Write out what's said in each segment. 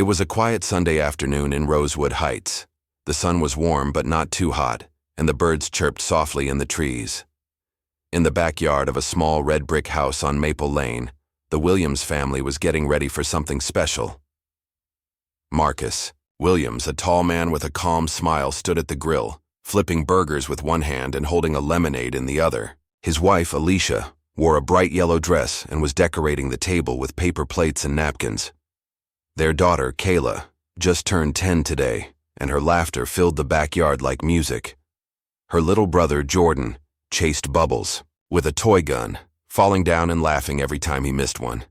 It was a quiet Sunday afternoon in Rosewood Heights. The sun was warm but not too hot, and the birds chirped softly in the trees. In the backyard of a small red brick house on Maple Lane, the Williams family was getting ready for something special. Marcus Williams, a tall man with a calm smile, stood at the grill, flipping burgers with one hand and holding a lemonade in the other. His wife, Alicia, wore a bright yellow dress and was decorating the table with paper plates and napkins. Their daughter, Kayla, just turned 10 today, and her laughter filled the backyard like music. Her little brother, Jordan, chased Bubbles with a toy gun, falling down and laughing every time he missed one.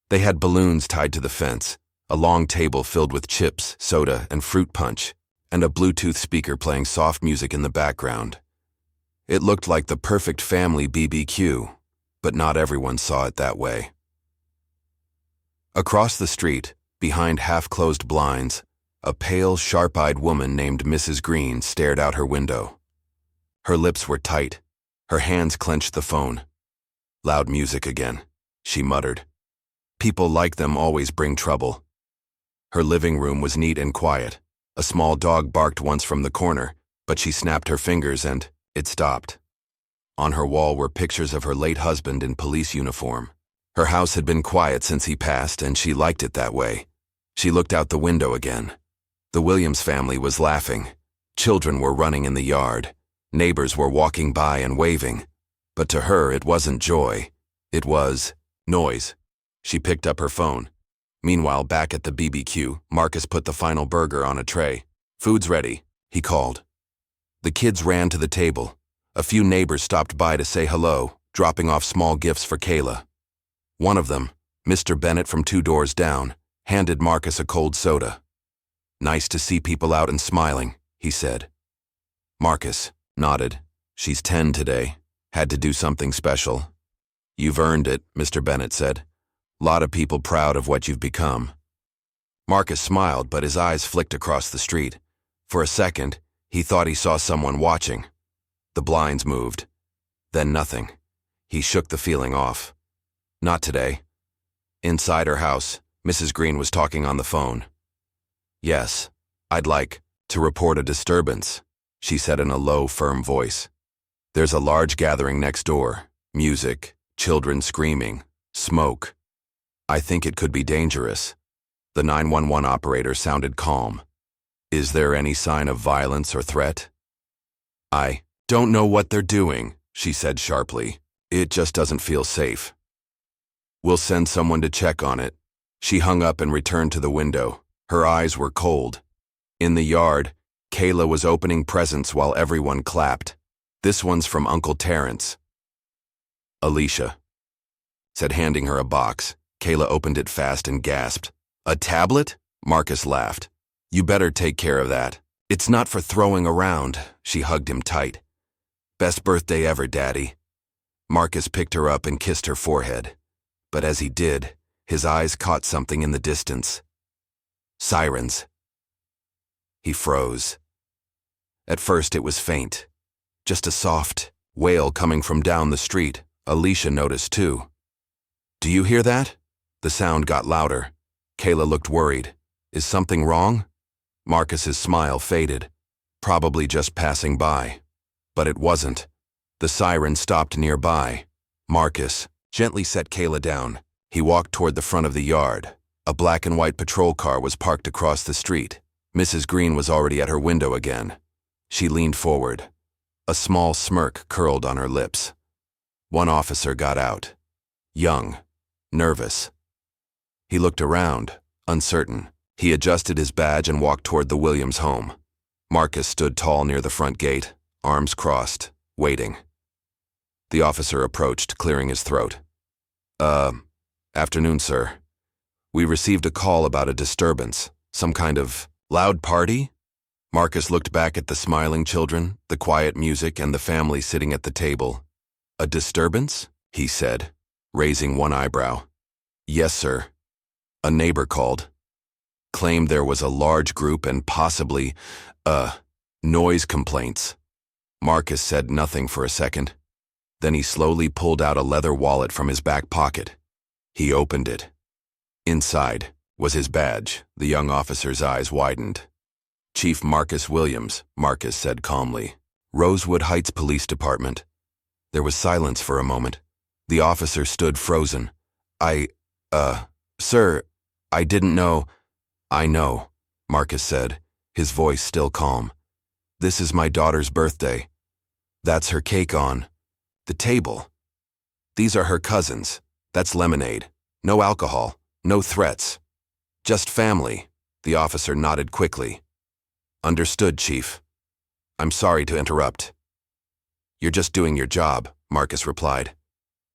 They had balloons tied to the fence, a long table filled with chips, soda, and fruit punch, and a Bluetooth speaker playing soft music in the background. It looked like the perfect family BBQ, but not everyone saw it that way. Across the street, behind half-closed blinds, a pale, sharp-eyed woman named Mrs. Green stared out her window. Her lips were tight. Her hands clenched the phone. "Loud music again," she muttered. "People like them always bring trouble." Her living room was neat and quiet. A small dog barked once from the corner, but she snapped her fingers and it stopped. On her wall were pictures of her late husband in police uniform. Her house had been quiet since he passed, and she liked it that way. She looked out the window again. The Williams family was laughing. Children were running in the yard. Neighbors were walking by and waving. But to her, it wasn't joy. It was noise. She picked up her phone. Meanwhile, back at the BBQ, Marcus put the final burger on a tray. "Food's ready," he called. The kids ran to the table. A few neighbors stopped by to say hello, dropping off small gifts for Kayla. One of them, Mr. Bennett from 2 doors down, handed Marcus a cold soda. "Nice to see people out and smiling," he said. Marcus nodded. "She's 10 today. Had to do something special." "You've earned it," Mr. Bennett said. "Lot of people proud of what you've become." Marcus smiled, but his eyes flicked across the street. For a second, he thought he saw someone watching. The blinds moved. Then nothing. He shook the feeling off. Not today. Inside her house, Mrs. Green was talking on the phone. "Yes, I'd like to report a disturbance," she said in a low, firm voice. "There's a large gathering next door. Music, children screaming, smoke. I think it could be dangerous." The 911 operator sounded calm. "Is there any sign of violence or threat?" "I don't know what they're doing," she said sharply. "It just doesn't feel safe." "We'll send someone to check on it." She hung up and returned to the window. Her eyes were cold. In the yard, Kayla was opening presents while everyone clapped. "This one's from Uncle Terrence." "Alicia," said, handing her a box. Kayla opened it fast and gasped. "A tablet?" Marcus laughed. "You better take care of that. It's not for throwing around." She hugged him tight. "Best birthday ever, Daddy." Marcus picked her up and kissed her forehead. But as he did, his eyes caught something in the distance. Sirens. He froze. At first it was faint. Just a soft wail coming from down the street. Alicia noticed too. "Do you hear that?" The sound got louder. Kayla looked worried. "Is something wrong?" Marcus's smile faded. "Probably just passing by." But it wasn't. The siren stopped nearby. Marcus gently set Kayla down. He walked toward the front of the yard. A black and white patrol car was parked across the street. Mrs. Green was already at her window again. She leaned forward. A small smirk curled on her lips. One officer got out. Young, nervous. He looked around, uncertain. He adjusted his badge and walked toward the Williams home. Marcus stood tall near the front gate, arms crossed, waiting. The officer approached, clearing his throat. Afternoon, sir. We received a call about a disturbance. Some kind of loud party?" Marcus looked back at the smiling children, the quiet music, and the family sitting at the table. "A disturbance?" he said, raising one eyebrow. "Yes, sir. A neighbor called. Claimed there was a large group and possibly, noise complaints." Marcus said nothing for a second. Then he slowly pulled out a leather wallet from his back pocket. He opened it. Inside, was his badge. The young officer's eyes widened. Chief Marcus Williams, Marcus said calmly. Rosewood Heights Police Department. There was silence for a moment. The officer stood frozen. Sir, I didn't know. I know, Marcus said, his voice still calm. This is my daughter's birthday. That's her cake on the table. These are her cousins. That's lemonade. No alcohol, no threats. Just family. The officer nodded quickly. Understood, Chief. I'm sorry to interrupt. You're just doing your job, Marcus replied.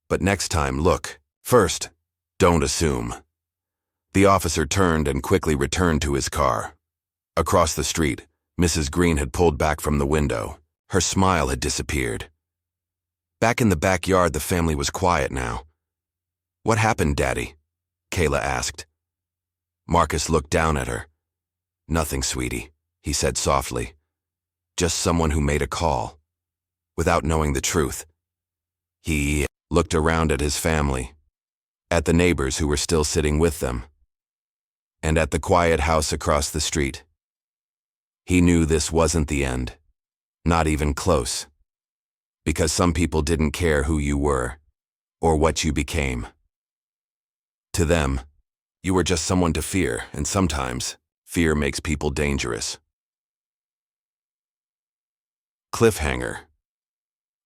But next time, look. First, don't assume. The officer turned and quickly returned to his car. Across the street, Mrs. Green had pulled back from the window. Her smile had disappeared. Back in the backyard, the family was quiet now. What happened, Daddy? Kayla asked. Marcus looked down at her. Nothing, sweetie, he said softly. Just someone who made a call. Without knowing the truth. He looked around at his family, at the neighbors who were still sitting with them, and at the quiet house across the street. He knew this wasn't the end, not even close, because some people didn't care who you were or what you became. To them, you were just someone to fear, and sometimes fear makes people dangerous. Cliffhanger.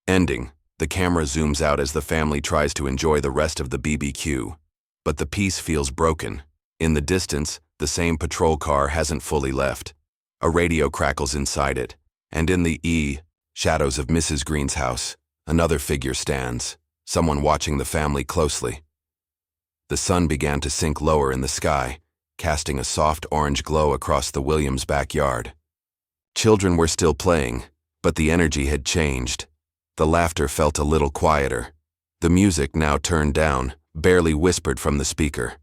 Ending. The camera zooms out as the family tries to enjoy the rest of the BBQ, but the piece feels broken. In the distance, the same patrol car hasn't fully left. A radio crackles inside it, and in the shadows of Mrs. Green's house, another figure stands, someone watching the family closely. The sun began to sink lower in the sky, casting a soft orange glow across the Williams' backyard. Children were still playing, but the energy had changed. The laughter felt a little quieter. The music now turned down, barely whispered from the speaker.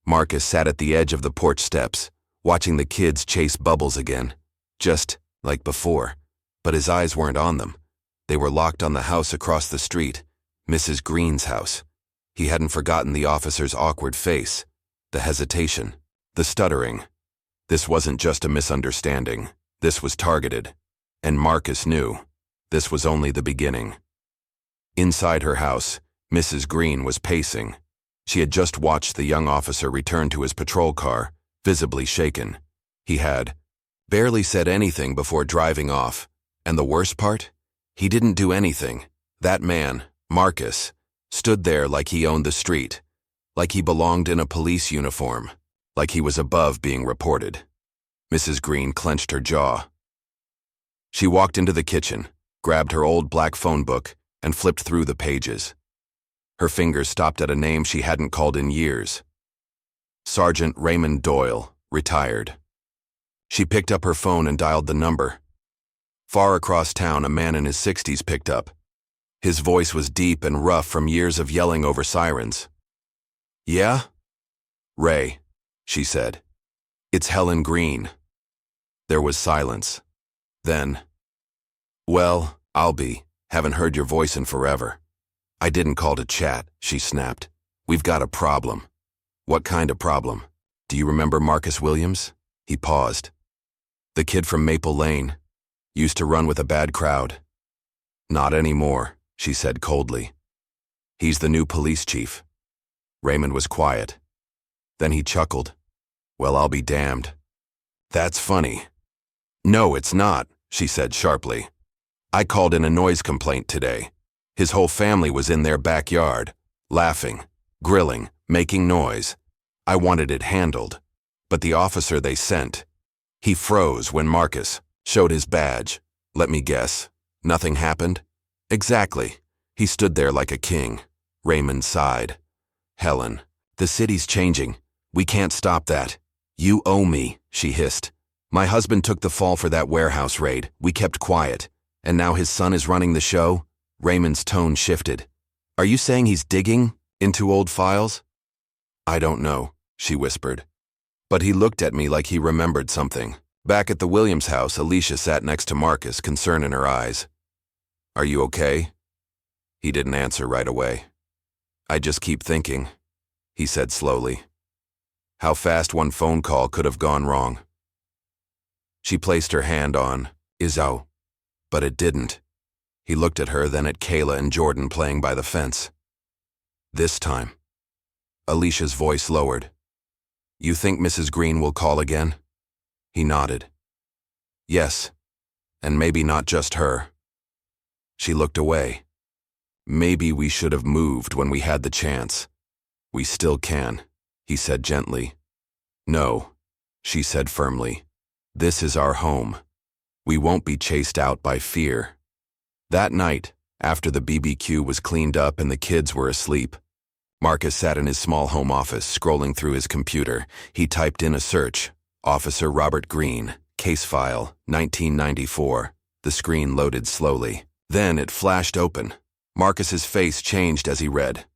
Marcus sat at the edge of the porch steps, watching the kids chase bubbles again, just like before, but his eyes weren't on them. They were locked on the house across the street, Mrs. Green's house. He hadn't forgotten the officer's awkward face, the hesitation, the stuttering. This wasn't just a misunderstanding. This was targeted, and Marcus knew. This was only the beginning. Inside her house, Mrs. Green was pacing. She had just watched the young officer return to his patrol car, visibly shaken. He had barely said anything before driving off, and the worst part? He didn't do anything. That man, Marcus, stood there like he owned the street, like he belonged in a police uniform, like he was above being reported. Mrs. Green clenched her jaw. She walked into the kitchen, grabbed her old black phone book, and flipped through the pages. Her fingers stopped at a name she hadn't called in years. Sergeant Raymond Doyle, retired. She picked up her phone and dialed the number. Far across town, a man in his 60s picked up. His voice was deep and rough from years of yelling over sirens. Yeah? Ray, she said. It's Helen Green. There was silence. Then, well, I'll be. Haven't heard your voice in forever. I didn't call to chat, she snapped. We've got a problem. What kind of problem? Do you remember Marcus Williams? He paused. The kid from Maple Lane. Used to run with a bad crowd. Not anymore, she said coldly. He's the new police chief. Raymond was quiet. Then he chuckled. Well, I'll be damned. That's funny. No, it's not, she said sharply. I called in a noise complaint today. His whole family was in their backyard, laughing, grilling, making noise. I wanted it handled. But the officer they sent, he froze when Marcus showed his badge. Let me guess, nothing happened? Exactly. He stood there like a king. Raymond sighed. Helen, the city's changing. We can't stop that. You owe me, she hissed. My husband took the fall for that warehouse raid. We kept quiet. And now his son is running the show? Raymond's tone shifted. Are you saying he's digging into old files? I don't know, she whispered. But he looked at me like he remembered something. Back at the Williams house, Alicia sat next to Marcus, concern in her eyes. Are you okay? He didn't answer right away. I just keep thinking, he said slowly. How fast one phone call could have gone wrong. She placed her hand on Izzo, but it didn't. He looked at her, then at Kayla and Jordan playing by the fence. This time, Alicia's voice lowered. You think Mrs. Green will call again? He nodded. Yes, and maybe not just her. She looked away. Maybe we should have moved when we had the chance. We still can, he said gently. No, she said firmly. This is our home. We won't be chased out by fear. That night, after the BBQ was cleaned up and the kids were asleep, Marcus sat in his small home office, scrolling through his computer. He typed in a search, Officer Robert Green, case file, 1994. The screen loaded slowly. Then it flashed open. Marcus's face changed as he read.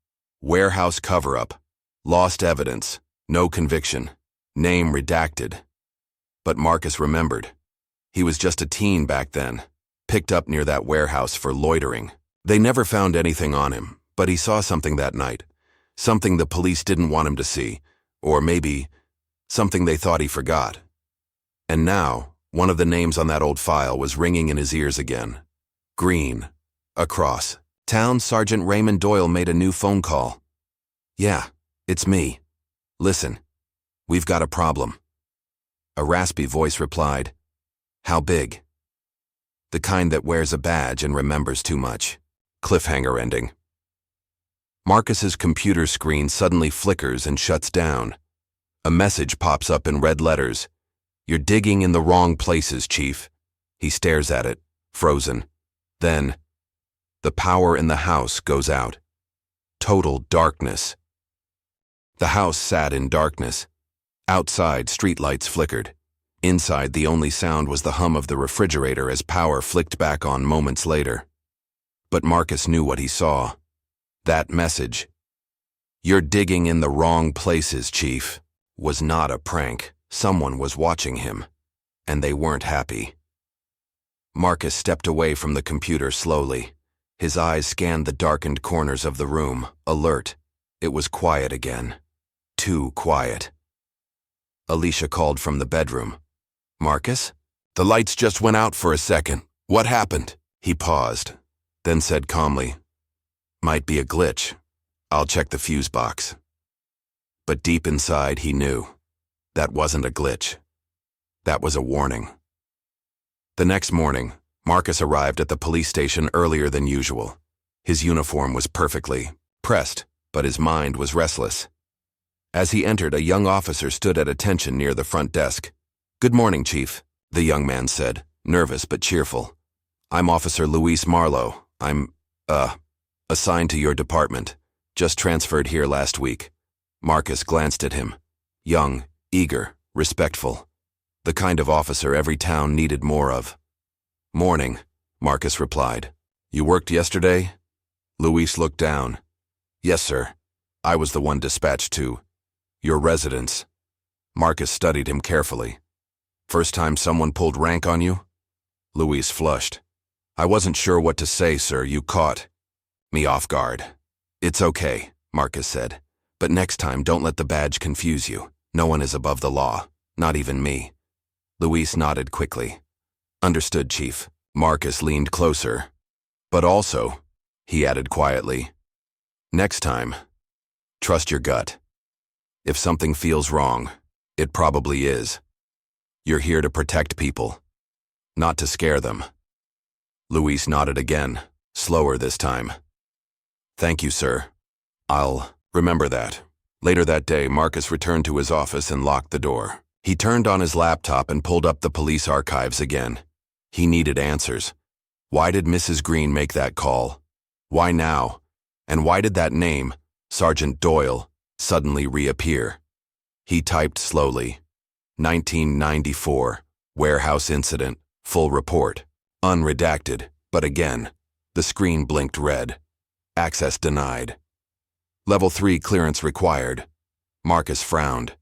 Warehouse cover-up. Lost evidence. No conviction. Name redacted. But Marcus remembered. He was just a teen back then, picked up near that warehouse for loitering. They never found anything on him, but he saw something that night. Something the police didn't want him to see, or maybe something they thought he forgot. And now, one of the names on that old file was ringing in his ears again. Green. Across town, Sergeant Raymond Doyle made a new phone call. Yeah, it's me. Listen, we've got a problem. A raspy voice replied. How big? The kind that wears a badge and remembers too much. Cliffhanger ending. Marcus's computer screen suddenly flickers and shuts down. A message pops up in red letters. You're digging in the wrong places, Chief. He stares at it, frozen. Then, the power in the house goes out. Total darkness. The house sat in darkness. Outside, streetlights flickered. Inside, the only sound was the hum of the refrigerator as power flicked back on moments later. But Marcus knew what he saw. That message, "You're digging in the wrong places, Chief," was not a prank. Someone was watching him, and they weren't happy. Marcus stepped away from the computer slowly. His eyes scanned the darkened corners of the room, alert. It was quiet again. Too quiet. Alicia called from the bedroom. Marcus? The lights just went out for a second. What happened? He paused, then said calmly, Might be a glitch. I'll check the fuse box. But deep inside, he knew. That wasn't a glitch. That was a warning. The next morning, Marcus arrived at the police station earlier than usual. His uniform was perfectly pressed, but his mind was restless. As he entered, a young officer stood at attention near the front desk. Good morning, Chief, the young man said, nervous but cheerful. I'm Officer Luis Marlowe. I'm, assigned to your department. Just transferred here last week. Marcus glanced at him. Young, eager, respectful. The kind of officer every town needed more of. Morning, Marcus replied. You worked yesterday? Luis looked down. Yes, sir. I was the one dispatched to your residence. Marcus studied him carefully. First time someone pulled rank on you? Luis flushed. I wasn't sure what to say, sir. You caught me off guard. It's okay, Marcus said. But next time, don't let the badge confuse you. No one is above the law, not even me. Luis nodded quickly. Understood, Chief. Marcus leaned closer. But also, he added quietly, next time, trust your gut. If something feels wrong, it probably is. You're here to protect people, not to scare them. Luis nodded again, slower this time. Thank you, sir. I'll remember that. Later that day, Marcus returned to his office and locked the door. He turned on his laptop and pulled up the police archives again. He needed answers. Why did Mrs. Green make that call? Why now? And why did that name, Sergeant Doyle, suddenly reappear? He typed slowly. 1994, warehouse incident, full report. Unredacted, but again, the screen blinked red. Access denied. Level 3 clearance required. Marcus frowned.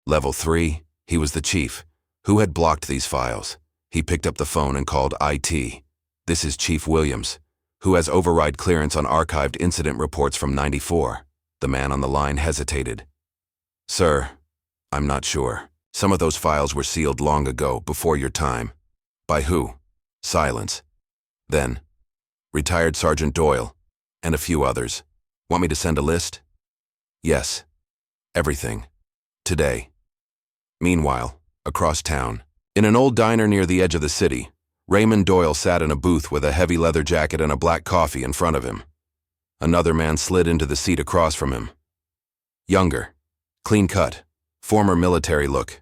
Level 3? He was the chief. Who had blocked these files? He picked up the phone and called IT. This is Chief Williams, who has override clearance on archived incident reports from '94. The man on the line hesitated. Sir, I'm not sure. Some of those files were sealed long ago, before your time. By who? Silence. Then, retired Sergeant Doyle, and a few others. Want me to send a list? Yes. Everything. Today. Meanwhile, across town, in an old diner near the edge of the city, Raymond Doyle sat in a booth with a heavy leather jacket and a black coffee in front of him. Another man slid into the seat across from him. Younger, clean-cut, former military look.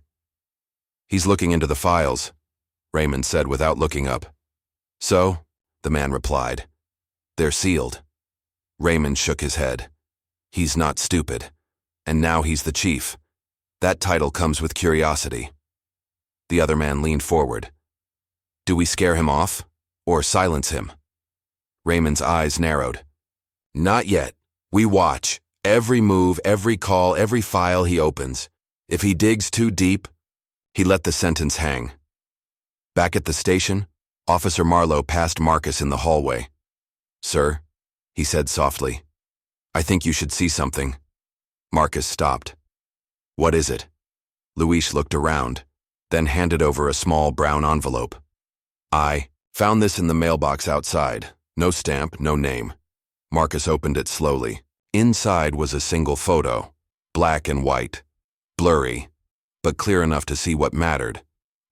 He's looking into the files, Raymond said without looking up. So, the man replied. They're sealed. Raymond shook his head. He's not stupid. And now he's the chief. That title comes with curiosity. The other man leaned forward. Do we scare him off, or silence him? Raymond's eyes narrowed. Not yet. We watch. Every move, every call, every file he opens. If he digs too deep, he let the sentence hang. Back at the station, Officer Marlowe passed Marcus in the hallway. Sir, he said softly, I think you should see something. Marcus stopped. What is it? Luis looked around, then handed over a small brown envelope. I found this in the mailbox outside. No stamp, no name. Marcus opened it slowly. Inside was a single photo, black and white, blurry, but clear enough to see what mattered.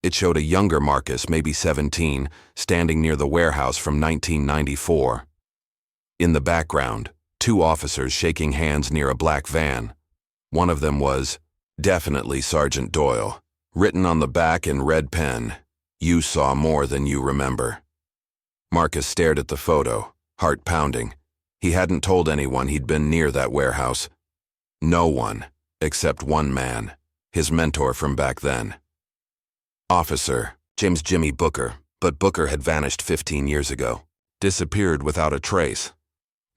It showed a younger Marcus, maybe 17, standing near the warehouse from 1994. In the background, 2 officers shaking hands near a black van. One of them was, definitely Sergeant Doyle, written on the back in red pen, You saw more than you remember. Marcus stared at the photo, heart pounding. He hadn't told anyone he'd been near that warehouse. No one, except one man, his mentor from back then. Officer, James Jimmy Booker, but Booker had vanished 15 years ago. Disappeared without a trace.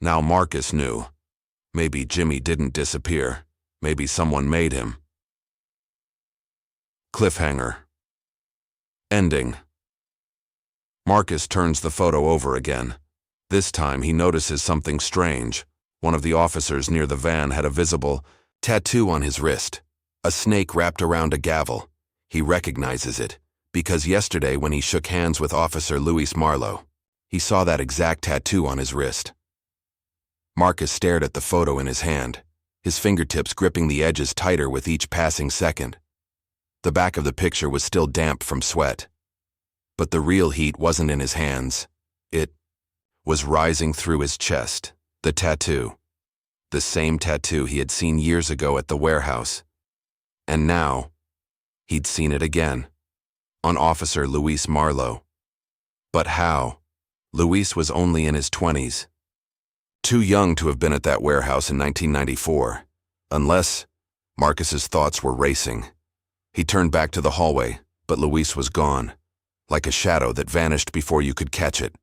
Now Marcus knew. Maybe Jimmy didn't disappear. Maybe someone made him. Cliffhanger. Ending. Marcus turns the photo over again. This time he notices something strange. One of the officers near the van had a visible tattoo on his wrist. A snake wrapped around a gavel. He recognizes it, because yesterday when he shook hands with Officer Luis Marlowe, he saw that exact tattoo on his wrist. Marcus stared at the photo in his hand, his fingertips gripping the edges tighter with each passing second. The back of the picture was still damp from sweat. But the real heat wasn't in his hands. It was rising through his chest, the tattoo. The same tattoo he had seen years ago at the warehouse. And now, he'd seen it again, on Officer Luis Marlowe. But how? Luis was only in his 20s. Too young to have been at that warehouse in 1994, unless Marcus's thoughts were racing. He turned back to the hallway, but Luis was gone, like a shadow that vanished before you could catch it.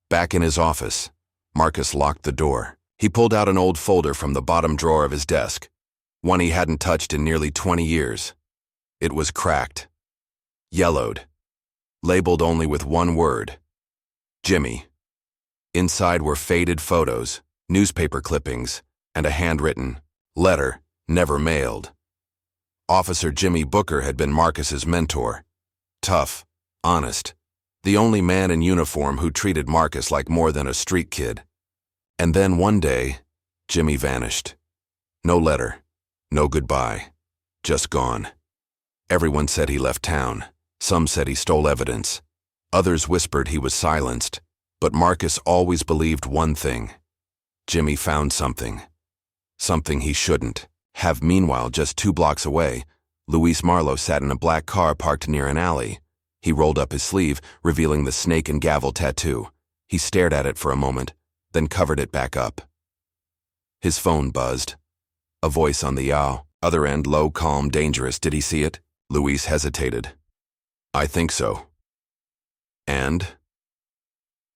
Back in his office, Marcus locked the door. He pulled out an old folder from the bottom drawer of his desk, one he hadn't touched in nearly 20 years. It was cracked, yellowed, labeled only with one word, Jimmy. Inside were faded photos, newspaper clippings, and a handwritten letter never mailed. Officer Jimmy Booker had been Marcus's mentor. Tough, honest, the only man in uniform who treated Marcus like more than a street kid. And then one day, Jimmy vanished. No letter, no goodbye, just gone. Everyone said he left town. Some said he stole evidence. Others whispered he was silenced. But Marcus always believed one thing. Jimmy found something. Something he shouldn't have. Meanwhile, just 2 blocks away, Luis Marlowe sat in a black car parked near an alley. He rolled up his sleeve, revealing the snake and gavel tattoo. He stared at it for a moment, then covered it back up. His phone buzzed. A voice on the other end, low, calm, dangerous. Did he see it? Luis hesitated. I think so. And?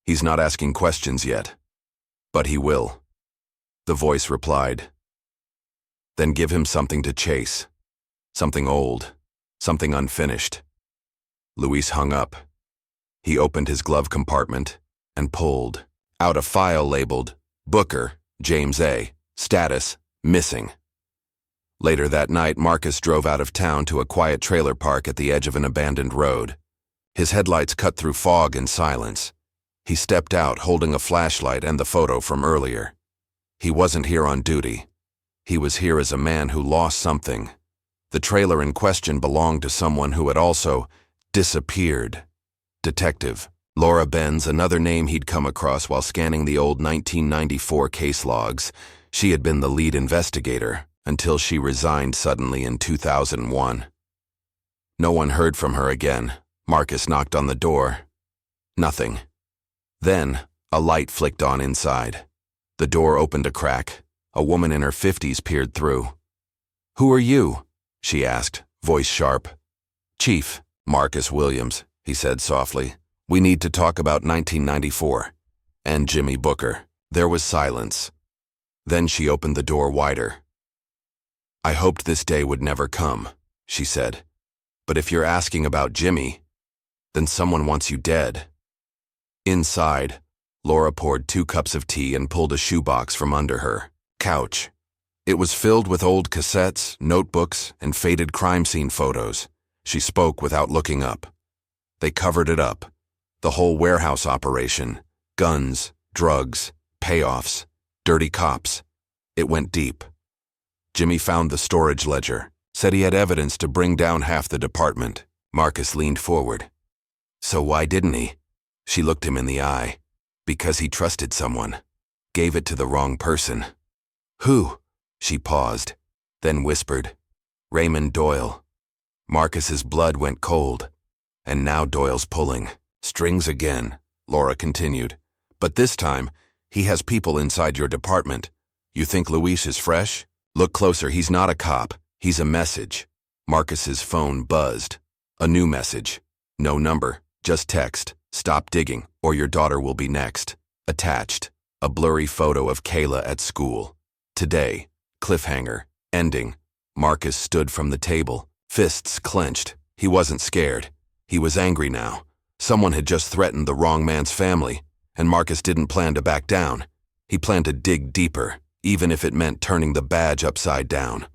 He's not asking questions yet. But he will. The voice replied. Then give him something to chase. Something old. Something unfinished. Luis hung up. He opened his glove compartment and pulled out a file labeled Booker, James A. Status, missing. Later that night, Marcus drove out of town to a quiet trailer park at the edge of an abandoned road. His headlights cut through fog and silence. He stepped out holding a flashlight and the photo from earlier. He wasn't here on duty. He was here as a man who lost something. The trailer in question belonged to someone who had also disappeared. Detective Laura Benz, another name he'd come across while scanning the old 1994 case logs. She had been the lead investigator until she resigned suddenly in 2001. No one heard from her again. Marcus knocked on the door. Nothing. Then, a light flicked on inside. The door opened a crack. A woman in her 50s peered through. "Who are you?" she asked, voice sharp. "Chief, Marcus Williams," he said softly. "We need to talk about 1994. And Jimmy Booker." There was silence. Then she opened the door wider. "I hoped this day would never come," she said. "But if you're asking about Jimmy, then someone wants you dead." Inside, Laura poured 2 cups of tea and pulled a shoebox from under her couch. It was filled with old cassettes, notebooks, and faded crime scene photos. She spoke without looking up. They covered it up. The whole warehouse operation. Guns, drugs, payoffs, dirty cops. It went deep. Jimmy found the storage ledger, said he had evidence to bring down half the department. Marcus leaned forward. "So why didn't he?" She looked him in the eye. "Because he trusted someone. Gave it to the wrong person." "Who?" She paused, then whispered, "Raymond Doyle." Marcus's blood went cold. "And now Doyle's pulling strings again," Laura continued. "But this time, he has people inside your department. You think Luis is fresh? Look closer, he's not a cop. He's a message." Marcus's phone buzzed. A new message. No number, just text. "Stop digging, or your daughter will be next." Attached, a blurry photo of Kayla at school. Today, cliffhanger, ending. Marcus stood from the table, fists clenched. He wasn't scared. He was angry now. Someone had just threatened the wrong man's family, and Marcus didn't plan to back down. He planned to dig deeper, even if it meant turning the badge upside down.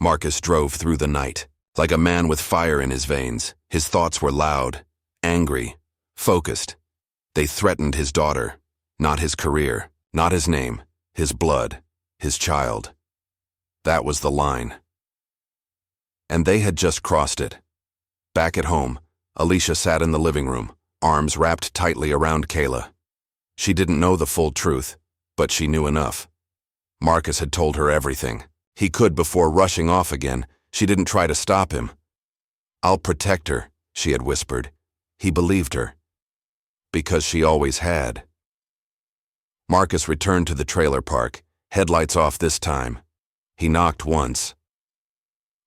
Marcus drove through the night, like a man with fire in his veins. His thoughts were loud, angry, focused. They threatened his daughter, not his career, not his name, his blood, his child. That was the line. And they had just crossed it. Back at home, Alicia sat in the living room, arms wrapped tightly around Kayla. She didn't know the full truth, but she knew enough. Marcus had told her everything. He could before rushing off again. She didn't try to stop him. "I'll protect her," she had whispered. He believed her. Because she always had. Marcus returned to the trailer park, headlights off this time. He knocked once.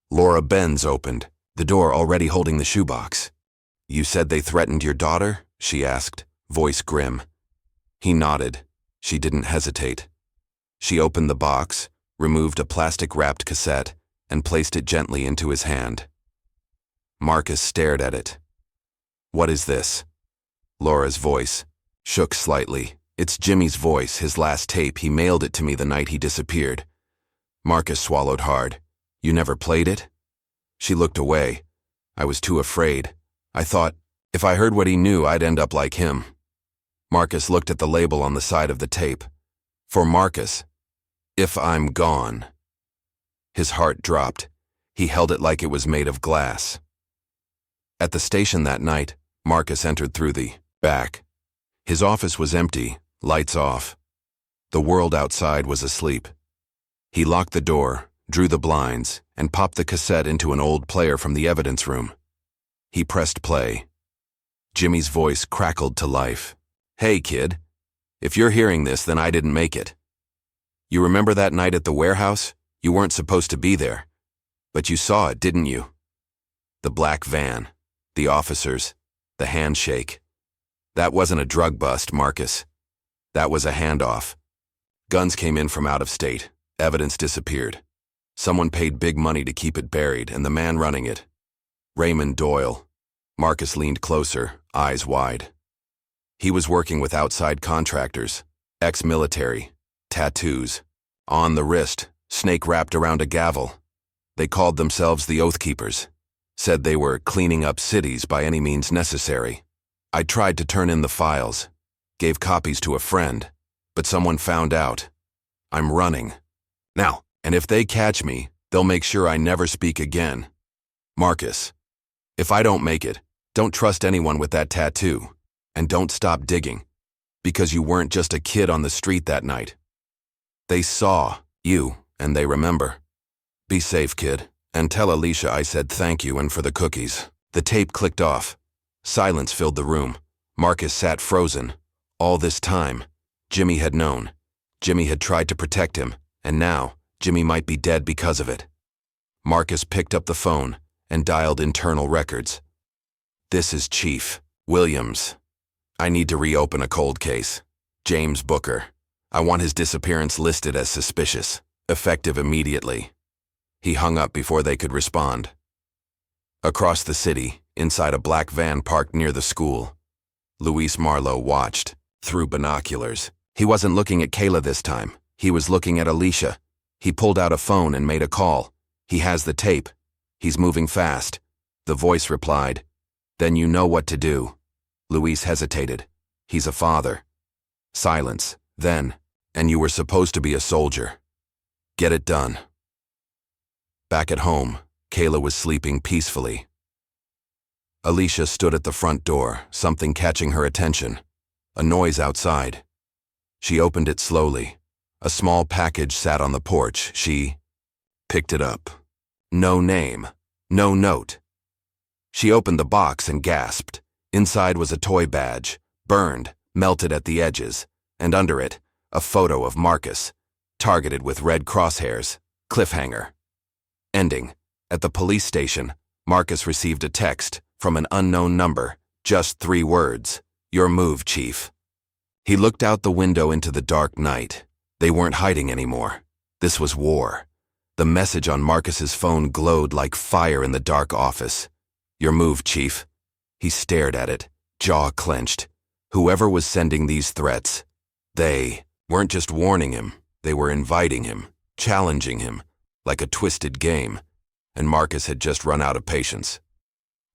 Laura Benz opened, the door already holding the shoebox. "You said they threatened your daughter?" she asked, voice grim. He nodded. She didn't hesitate. She opened the box, removed a plastic-wrapped cassette, and placed it gently into his hand. Marcus stared at it. "What is this?" Laura's voice shook slightly. "It's Jimmy's voice, his last tape. He mailed it to me the night he disappeared." Marcus swallowed hard. "You never played it?" She looked away. "I was too afraid. I thought, if I heard what he knew, I'd end up like him." Marcus looked at the label on the side of the tape. For Marcus, "If I'm gone." His heart dropped. He held it like it was made of glass. At the station that night, Marcus entered through the back. His office was empty, lights off. The world outside was asleep. He locked the door, drew the blinds, and popped the cassette into an old player from the evidence room. He pressed play. Jimmy's voice crackled to life. "Hey, kid. If you're hearing this, then I didn't make it. You remember that night at the warehouse? You weren't supposed to be there. But you saw it, didn't you? The black van, the officers, the handshake. That wasn't a drug bust, Marcus. That was a handoff. Guns came in from out of state. Evidence disappeared. Someone paid big money to keep it buried, and the man running it, Raymond Doyle." Marcus leaned closer, eyes wide. "He was working with outside contractors, ex-military, tattoos. On the wrist, snake wrapped around a gavel. They called themselves the Oath Keepers, said they were cleaning up cities by any means necessary. I tried to turn in the files, gave copies to a friend, but someone found out. I'm running. Now, and if they catch me, they'll make sure I never speak again. Marcus, if I don't make it, don't trust anyone with that tattoo, and don't stop digging, because you weren't just a kid on the street that night. They saw you, and they remember. Be safe, kid, and tell Alicia I said thank you and for the cookies. The tape clicked off. Silence filled the room. Marcus sat frozen. All this time, Jimmy had known. Jimmy had tried to protect him, and now, Jimmy might be dead because of it. Marcus picked up the phone and dialed internal records. This is Chief Williams. I need to reopen a cold case. James Booker. I want his disappearance listed as suspicious, effective immediately. He hung up before they could respond. Across the city, inside a black van parked near the school, Luis Marlowe watched, through binoculars. He wasn't looking at Kayla this time. He was looking at Alicia. He pulled out a phone and made a call. He has the tape. He's moving fast. The voice replied, "Then you know what to do." Luis hesitated. He's a father. Silence. Then, "And you were supposed to be a soldier. Get it done." Back at home, Kayla was sleeping peacefully. Alicia stood at the front door, something catching her attention. A noise outside. She opened it slowly. A small package sat on the porch. She picked it up. No name. No note. She opened the box and gasped. Inside was a toy badge, burned, melted at the edges, and under it, a photo of Marcus, targeted with red crosshairs. Cliffhanger. Ending. At the police station, Marcus received a text from an unknown number, just 3 words. "Your move, Chief." He looked out the window into the dark night. They weren't hiding anymore. This was war. The message on Marcus's phone glowed like fire in the dark office. "Your move, Chief." He stared at it, jaw clenched. Whoever was sending these threats, they weren't just warning him, they were inviting him, challenging him, like a twisted game, and Marcus had just run out of patience.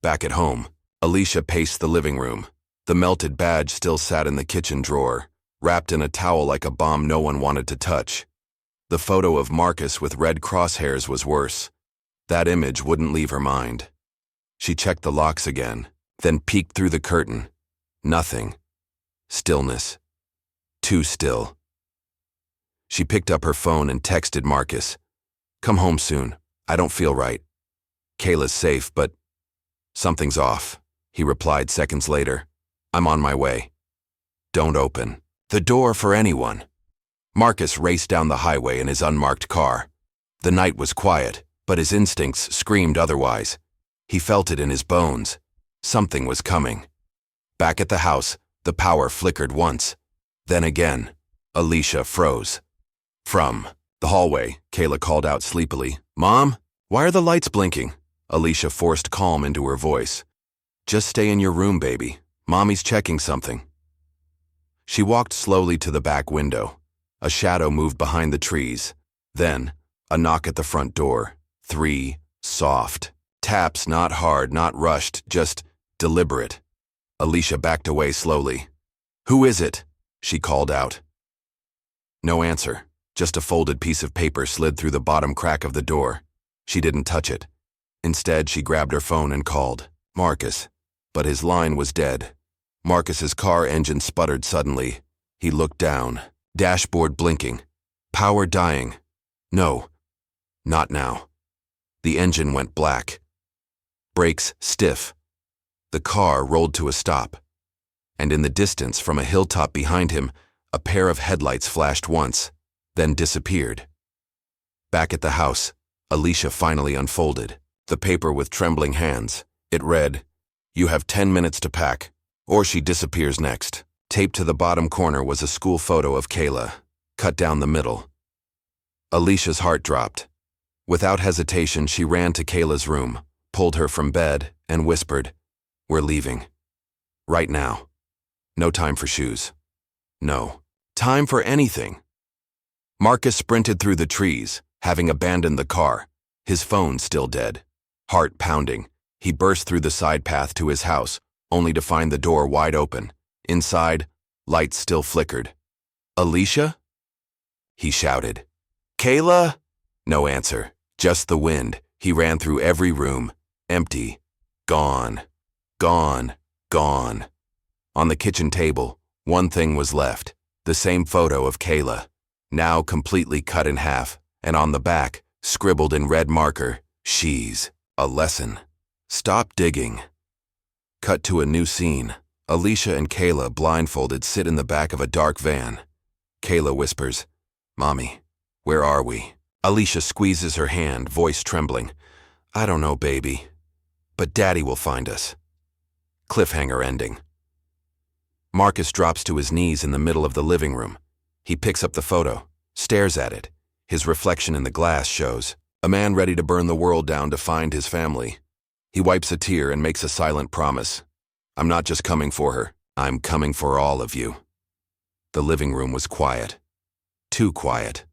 Back at home, Alicia paced the living room. The melted badge still sat in the kitchen drawer, wrapped in a towel like a bomb no one wanted to touch. The photo of Marcus with red crosshairs was worse. That image wouldn't leave her mind. She checked the locks again, then peeked through the curtain. Nothing. Stillness. Too still. She picked up her phone and texted Marcus. "Come home soon. I don't feel right. Kayla's safe, but something's off," he replied seconds later. "I'm on my way. Don't open the door for anyone." Marcus raced down the highway in his unmarked car. The night was quiet, but his instincts screamed otherwise. He felt it in his bones. Something was coming. Back at the house, the power flickered once. Then again, Alicia froze. From the hallway, Kayla called out sleepily, "Mom, why are the lights blinking?" Alicia forced calm into her voice. "Just stay in your room, baby. Mommy's checking something." She walked slowly to the back window. A shadow moved behind the trees. Then, a knock at the front door. 3 soft taps, not hard, not rushed, just deliberate. Alicia backed away slowly. "Who is it?" she called out. No answer. Just a folded piece of paper slid through the bottom crack of the door. She didn't touch it. Instead, she grabbed her phone and called Marcus. But his line was dead. Marcus's car engine sputtered suddenly. He looked down. Dashboard blinking. Power dying. No. Not now. The engine went black. Brakes stiff. The car rolled to a stop. And in the distance, from a hilltop behind him, a pair of headlights flashed once, then disappeared. Back at the house, Alicia finally unfolded the paper with trembling hands. It read, "You have 10 minutes to pack, or she disappears next." Taped to the bottom corner was a school photo of Kayla, cut down the middle. Alicia's heart dropped. Without hesitation, she ran to Kayla's room, pulled her from bed, and whispered, "We're leaving. Right now. No time for shoes. No time for anything." Marcus sprinted through the trees, Having abandoned the car, his phone still dead. Heart pounding, he burst through the side path to his house, only to find the door wide open. Inside, lights still flickered. "Alicia?" he shouted. "Kayla?" No answer, just the wind. He ran through every room. Empty. Gone. Gone. Gone. On the kitchen table, one thing was left. The same photo of Kayla, now completely cut in half, and on the back, scribbled in red marker, "She's a lesson. Stop digging." Cut to a new scene. Alicia and Kayla, blindfolded, sit in the back of a dark van. Kayla whispers, "Mommy, where are we?" Alicia squeezes her hand, voice trembling. "I don't know, baby. But Daddy will find us." Cliffhanger ending. Marcus drops to his knees in the middle of the living room. He picks up the photo, stares at it. His reflection in the glass shows a man ready to burn the world down to find his family. He wipes a tear and makes a silent promise. "I'm not just coming for her. I'm coming for all of you." The living room was quiet. Too quiet.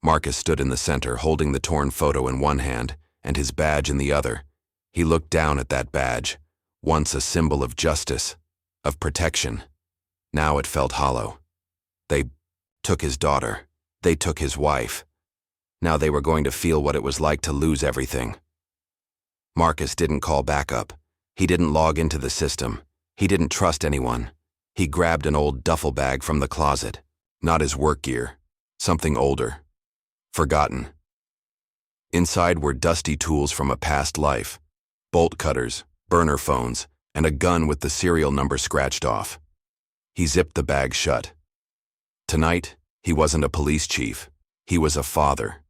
Marcus stood in the center, holding the torn photo in one hand and his badge in the other. He looked down at that badge, once a symbol of justice, of protection. Now it felt hollow. They took his daughter. They took his wife. Now they were going to feel what it was like to lose everything. Marcus didn't call backup. He didn't log into the system. He didn't trust anyone. He grabbed an old duffel bag from the closet. Not his work gear. Something older. Forgotten. Inside were dusty tools from a past life. Bolt cutters, burner phones, and a gun with the serial number scratched off. He zipped the bag shut. Tonight, he wasn't a police chief. He was a father.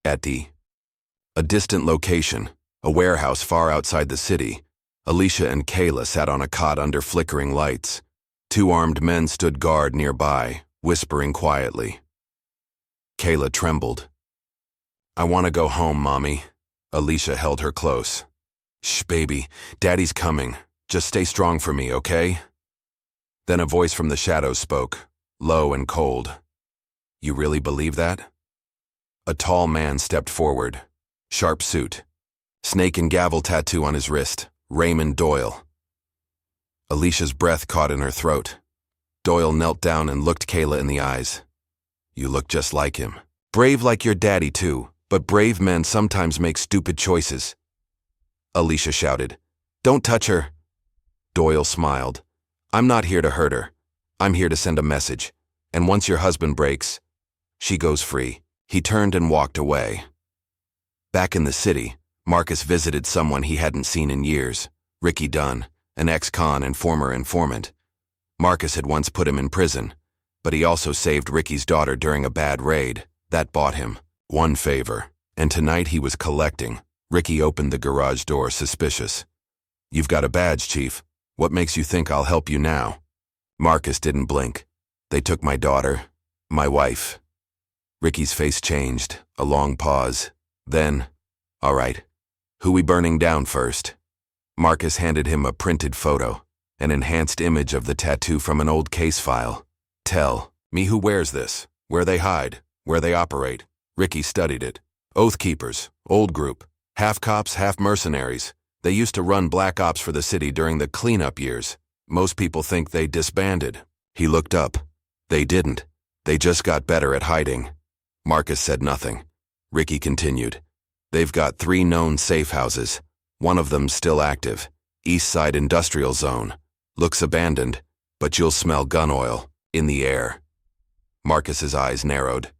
At a distant location, a warehouse far outside the city, Alicia and Kayla sat on a cot under flickering lights. Two armed men stood guard nearby, whispering quietly. Kayla trembled. "I want to go home, Mommy." Alicia held her close. "Shh, baby, Daddy's coming. Just stay strong for me, okay?" Then a voice from the shadows spoke, low and cold. "You really believe that?" A tall man stepped forward. Sharp suit. Snake and gavel tattoo on his wrist. Raymond Doyle. Alicia's breath caught in her throat. Doyle knelt down and looked Kayla in the eyes. "You look just like him. Brave like your daddy, too, but brave men sometimes make stupid choices." Alicia shouted, "Don't touch her." Doyle smiled. "I'm not here to hurt her. I'm here to send a message. And once your husband breaks, she goes free." He turned and walked away. Back in the city, Marcus visited someone he hadn't seen in years, Ricky Dunn, an ex-con and former informant. Marcus had once put him in prison, but he also saved Ricky's daughter during a bad raid. That bought him one favor, and tonight he was collecting. Ricky opened the garage door, suspicious. "You've got a badge, Chief. What makes you think I'll help you now?" Marcus didn't blink. "They took my daughter, my wife." Ricky's face changed, a long pause. Then, "All right, who we burning down first?" Marcus handed him a printed photo, an enhanced image of the tattoo from an old case file. "Tell me who wears this, where they hide, where they operate." Ricky studied it. "Oath Keepers, old group, half cops, half mercenaries. They used to run black ops for the city during the cleanup years. Most people think they disbanded." He looked up. "They didn't. They just got better at hiding." Marcus said nothing. Ricky continued. "They've got 3 known safe houses. One of them's still active. East Side Industrial Zone. Looks abandoned, but you'll smell gun oil in the air." Marcus's eyes narrowed.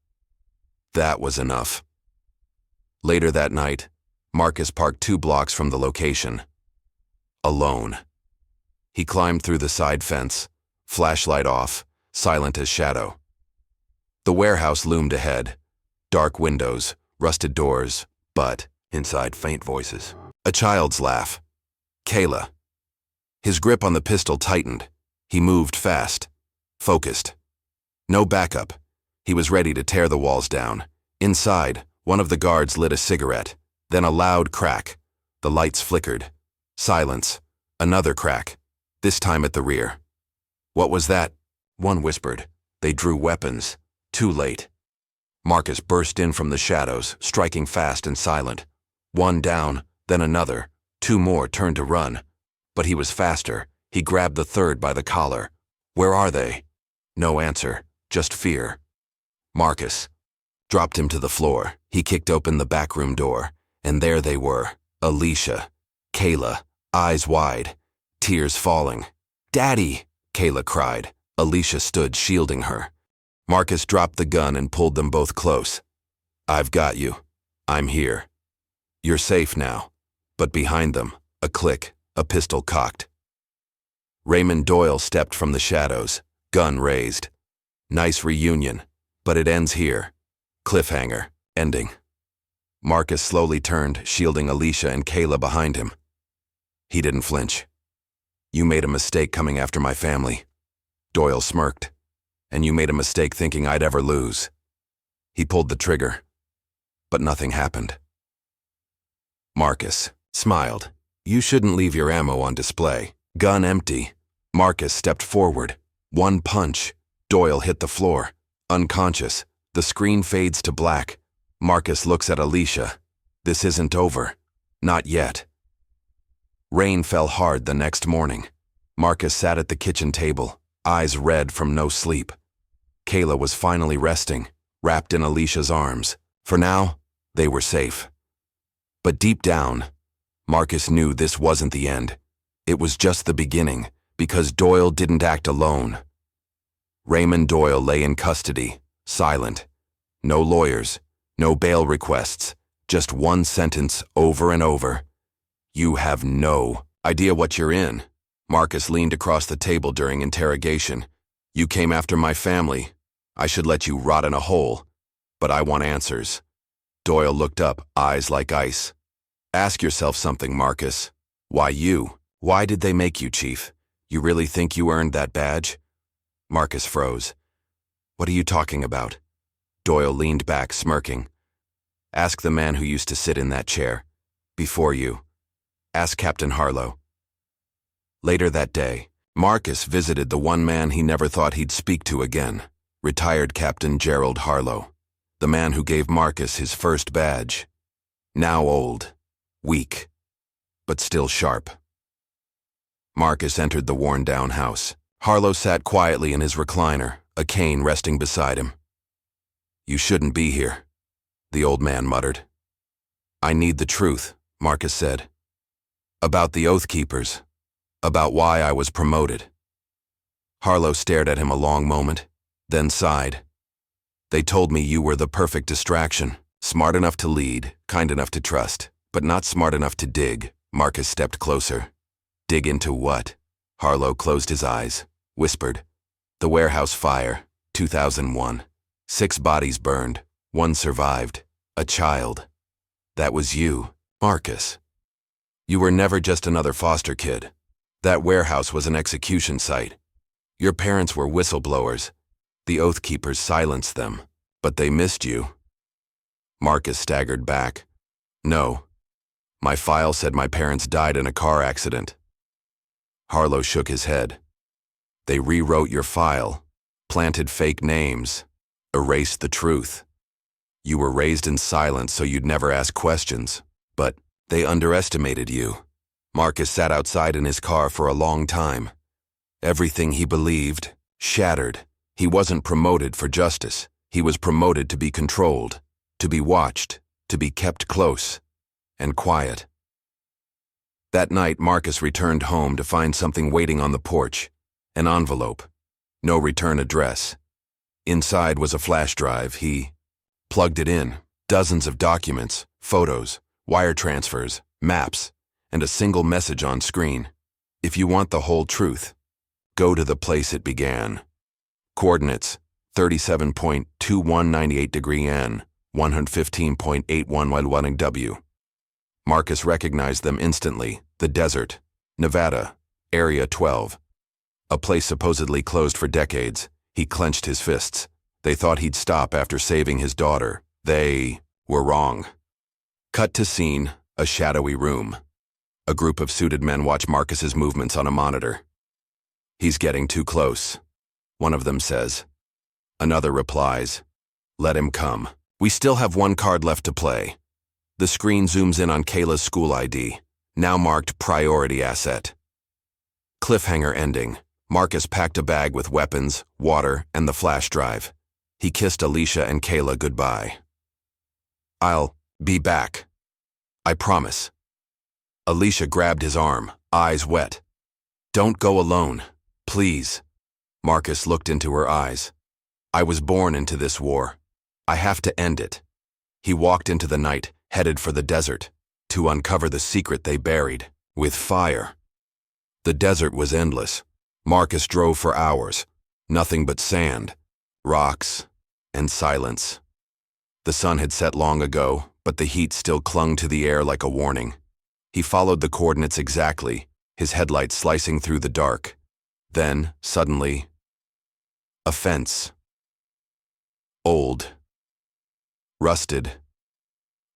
That was enough. Later that night, Marcus parked 2 blocks from the location. Alone. He climbed through the side fence, flashlight off, silent as shadow. The warehouse loomed ahead. Dark windows, rusted doors, but, inside, faint voices. A child's laugh. Kayla. His grip on the pistol tightened. He moved fast. Focused. No backup. He was ready to tear the walls down. Inside, one of the guards lit a cigarette. Then a loud crack. The lights flickered. Silence. Another crack. This time at the rear. "What was that?" One whispered. "They drew weapons. Too late." Marcus burst in from the shadows, striking fast and silent. One down, then another. Two more turned to run. But he was faster. He grabbed the third by the collar. "Where are they?" No answer, just fear. Marcus dropped him to the floor. He kicked open the backroom door, and there they were, Alicia, Kayla, eyes wide, tears falling. "Daddy!" Kayla cried. Alicia stood shielding her. Marcus dropped the gun and pulled them both close. "I've got you. I'm here. You're safe now." But behind them, a click, a pistol cocked. Raymond Doyle stepped from the shadows, gun raised. Nice reunion, but it ends here. Cliffhanger, ending. Marcus slowly turned, shielding Alicia and Kayla behind him. He didn't flinch. "You made a mistake coming after my family." Doyle smirked. "And you made a mistake thinking I'd ever lose." He pulled the trigger, but nothing happened. Marcus smiled. "You shouldn't leave your ammo on display." Gun empty. Marcus stepped forward. One punch. Doyle hit the floor. Unconscious. The screen fades to black. Marcus looks at Alicia. This isn't over. Not yet. Rain fell hard the next morning. Marcus sat at the kitchen table, eyes red from no sleep. Kayla was finally resting, wrapped in Alicia's arms. For now, they were safe. But deep down, Marcus knew this wasn't the end. It was just the beginning, because Doyle didn't act alone. Raymond Doyle lay in custody, silent. No lawyers, no bail requests, just one sentence over and over. "You have no idea what you're in." Marcus leaned across the table during interrogation. "You came after my family. I should let you rot in a hole, but I want answers." Doyle looked up, eyes like ice. "Ask yourself something, Marcus. Why you? Why did they make you chief? You really think you earned that badge?" Marcus froze. "What are you talking about?" Doyle leaned back, smirking. "Ask the man who used to sit in that chair. Before you. Ask Captain Harlow." Later that day, Marcus visited the one man he never thought he'd speak to again, retired Captain Gerald Harlow, the man who gave Marcus his first badge. Now old, weak, but still sharp. Marcus entered the worn-down house. Harlow sat quietly in his recliner, a cane resting beside him. "You shouldn't be here," the old man muttered. "I need the truth," Marcus said. "About the Oath Keepers. About why I was promoted." Harlow stared at him a long moment, then sighed. "They told me you were the perfect distraction, smart enough to lead, kind enough to trust, but not smart enough to dig." Marcus stepped closer. "Dig into what?" Harlow closed his eyes, whispered. "The warehouse fire, 2001. 6 bodies burned, 1 survived, a child. That was you, Marcus. You were never just another foster kid. That warehouse was an execution site. Your parents were whistleblowers. The Oath Keepers silenced them, but they missed you." Marcus staggered back. "No. My file said my parents died in a car accident." Harlow shook his head. "They rewrote your file, planted fake names, erased the truth. You were raised in silence so you'd never ask questions, but they underestimated you." Marcus sat outside in his car for a long time. Everything he believed, shattered. He wasn't promoted for justice. He was promoted to be controlled, to be watched, to be kept close and quiet. That night, Marcus returned home to find something waiting on the porch. An envelope. No return address. Inside was a flash drive. He plugged it in. Dozens of documents, photos, wire transfers, maps, and a single message on screen. "If you want the whole truth, go to the place it began." Coordinates: 37.2198° N, 115.81 W. Marcus recognized them instantly. The desert, Nevada, Area 12. A place supposedly closed for decades. He clenched his fists. They thought he'd stop after saving his daughter. They were wrong. Cut to scene, a shadowy room. A group of suited men watch Marcus's movements on a monitor. "He's getting too close," one of them says. Another replies, Let him come. We still have one card left to play. The screen zooms in on Kayla's school ID, now marked Priority Asset. Cliffhanger ending. Marcus packed a bag with weapons, water, and the flash drive. He kissed Alicia and Kayla goodbye. I'll be back. I promise. Alicia grabbed his arm, eyes wet. Don't go alone, please. Marcus looked into her eyes. I was born into this war. I have to end it. He walked into the night, headed for the desert, to uncover the secret they buried, with fire. The desert was endless. Marcus drove for hours. Nothing but sand, rocks, and silence. The sun had set long ago, but the heat still clung to the air like a warning. He followed the coordinates exactly, his headlights slicing through the dark. Then, suddenly, a fence. Old. Rusted.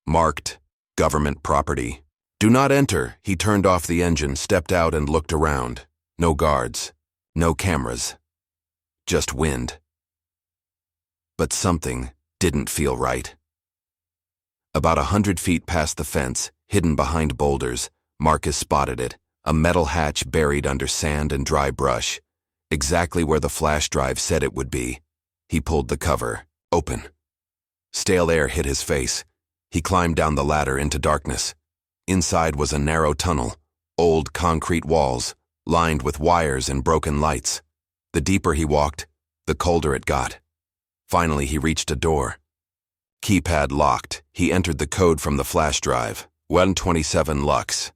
Marked, government property. Do not enter. He turned off the engine, stepped out, and looked around. No guards. No cameras. Just wind. But something didn't feel right. About 100 feet past the fence, hidden behind boulders, Marcus spotted it, a metal hatch buried under sand and dry brush, exactly where the flash drive said it would be. He pulled the cover, open. Stale air hit his face. He climbed down the ladder into darkness. Inside was a narrow tunnel, old concrete walls, lined with wires and broken lights. The deeper he walked, the colder it got. Finally, he reached a door. Keypad locked. He entered the code from the flash drive, 127 Lux.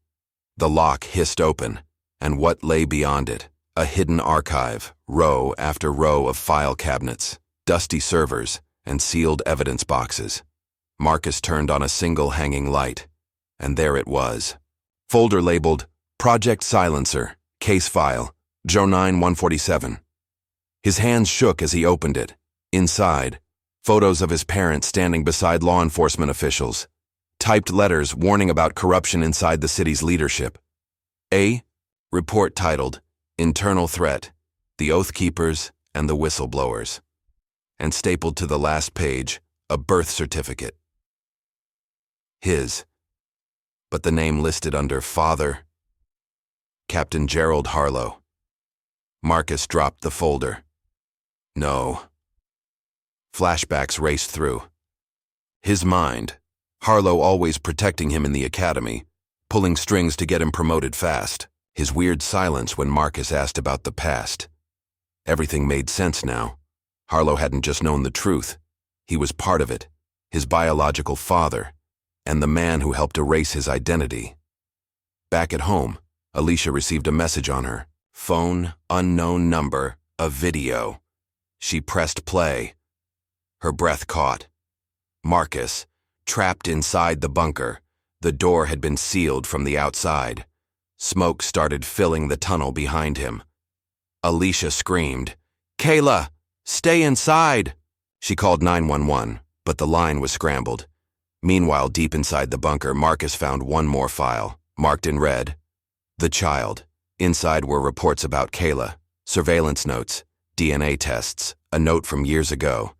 The lock hissed open, and what lay beyond it? A hidden archive, row after row of file cabinets, dusty servers, and sealed evidence boxes. Marcus turned on a single hanging light, and there it was. Folder labeled, Project Silencer, Case File, Joe 9147. His hands shook as he opened it. Inside, photos of his parents standing beside law enforcement officials. Typed letters warning about corruption inside the city's leadership. A report titled, Internal Threat, the Oath Keepers and the Whistleblowers. And stapled to the last page, a birth certificate. His. But the name listed under Father, Captain Gerald Harlow. Marcus dropped the folder. No. Flashbacks raced through. His mind, Harlow always protecting him in the academy, pulling strings to get him promoted fast, his weird silence when Marcus asked about the past. Everything made sense now. Harlow hadn't just known the truth. He was part of it, his biological father, and the man who helped erase his identity. Back at home, Alicia received a message on her phone, unknown number, a video. She pressed play. Her breath caught. Marcus, trapped inside the bunker. The door had been sealed from the outside. Smoke started filling the tunnel behind him. Alicia screamed, "Kayla, stay inside!" She called 911, but the line was scrambled. Meanwhile, deep inside the bunker, Marcus found one more file, marked in red. The child. Inside were reports about Kayla, surveillance notes, DNA tests, a note from years ago.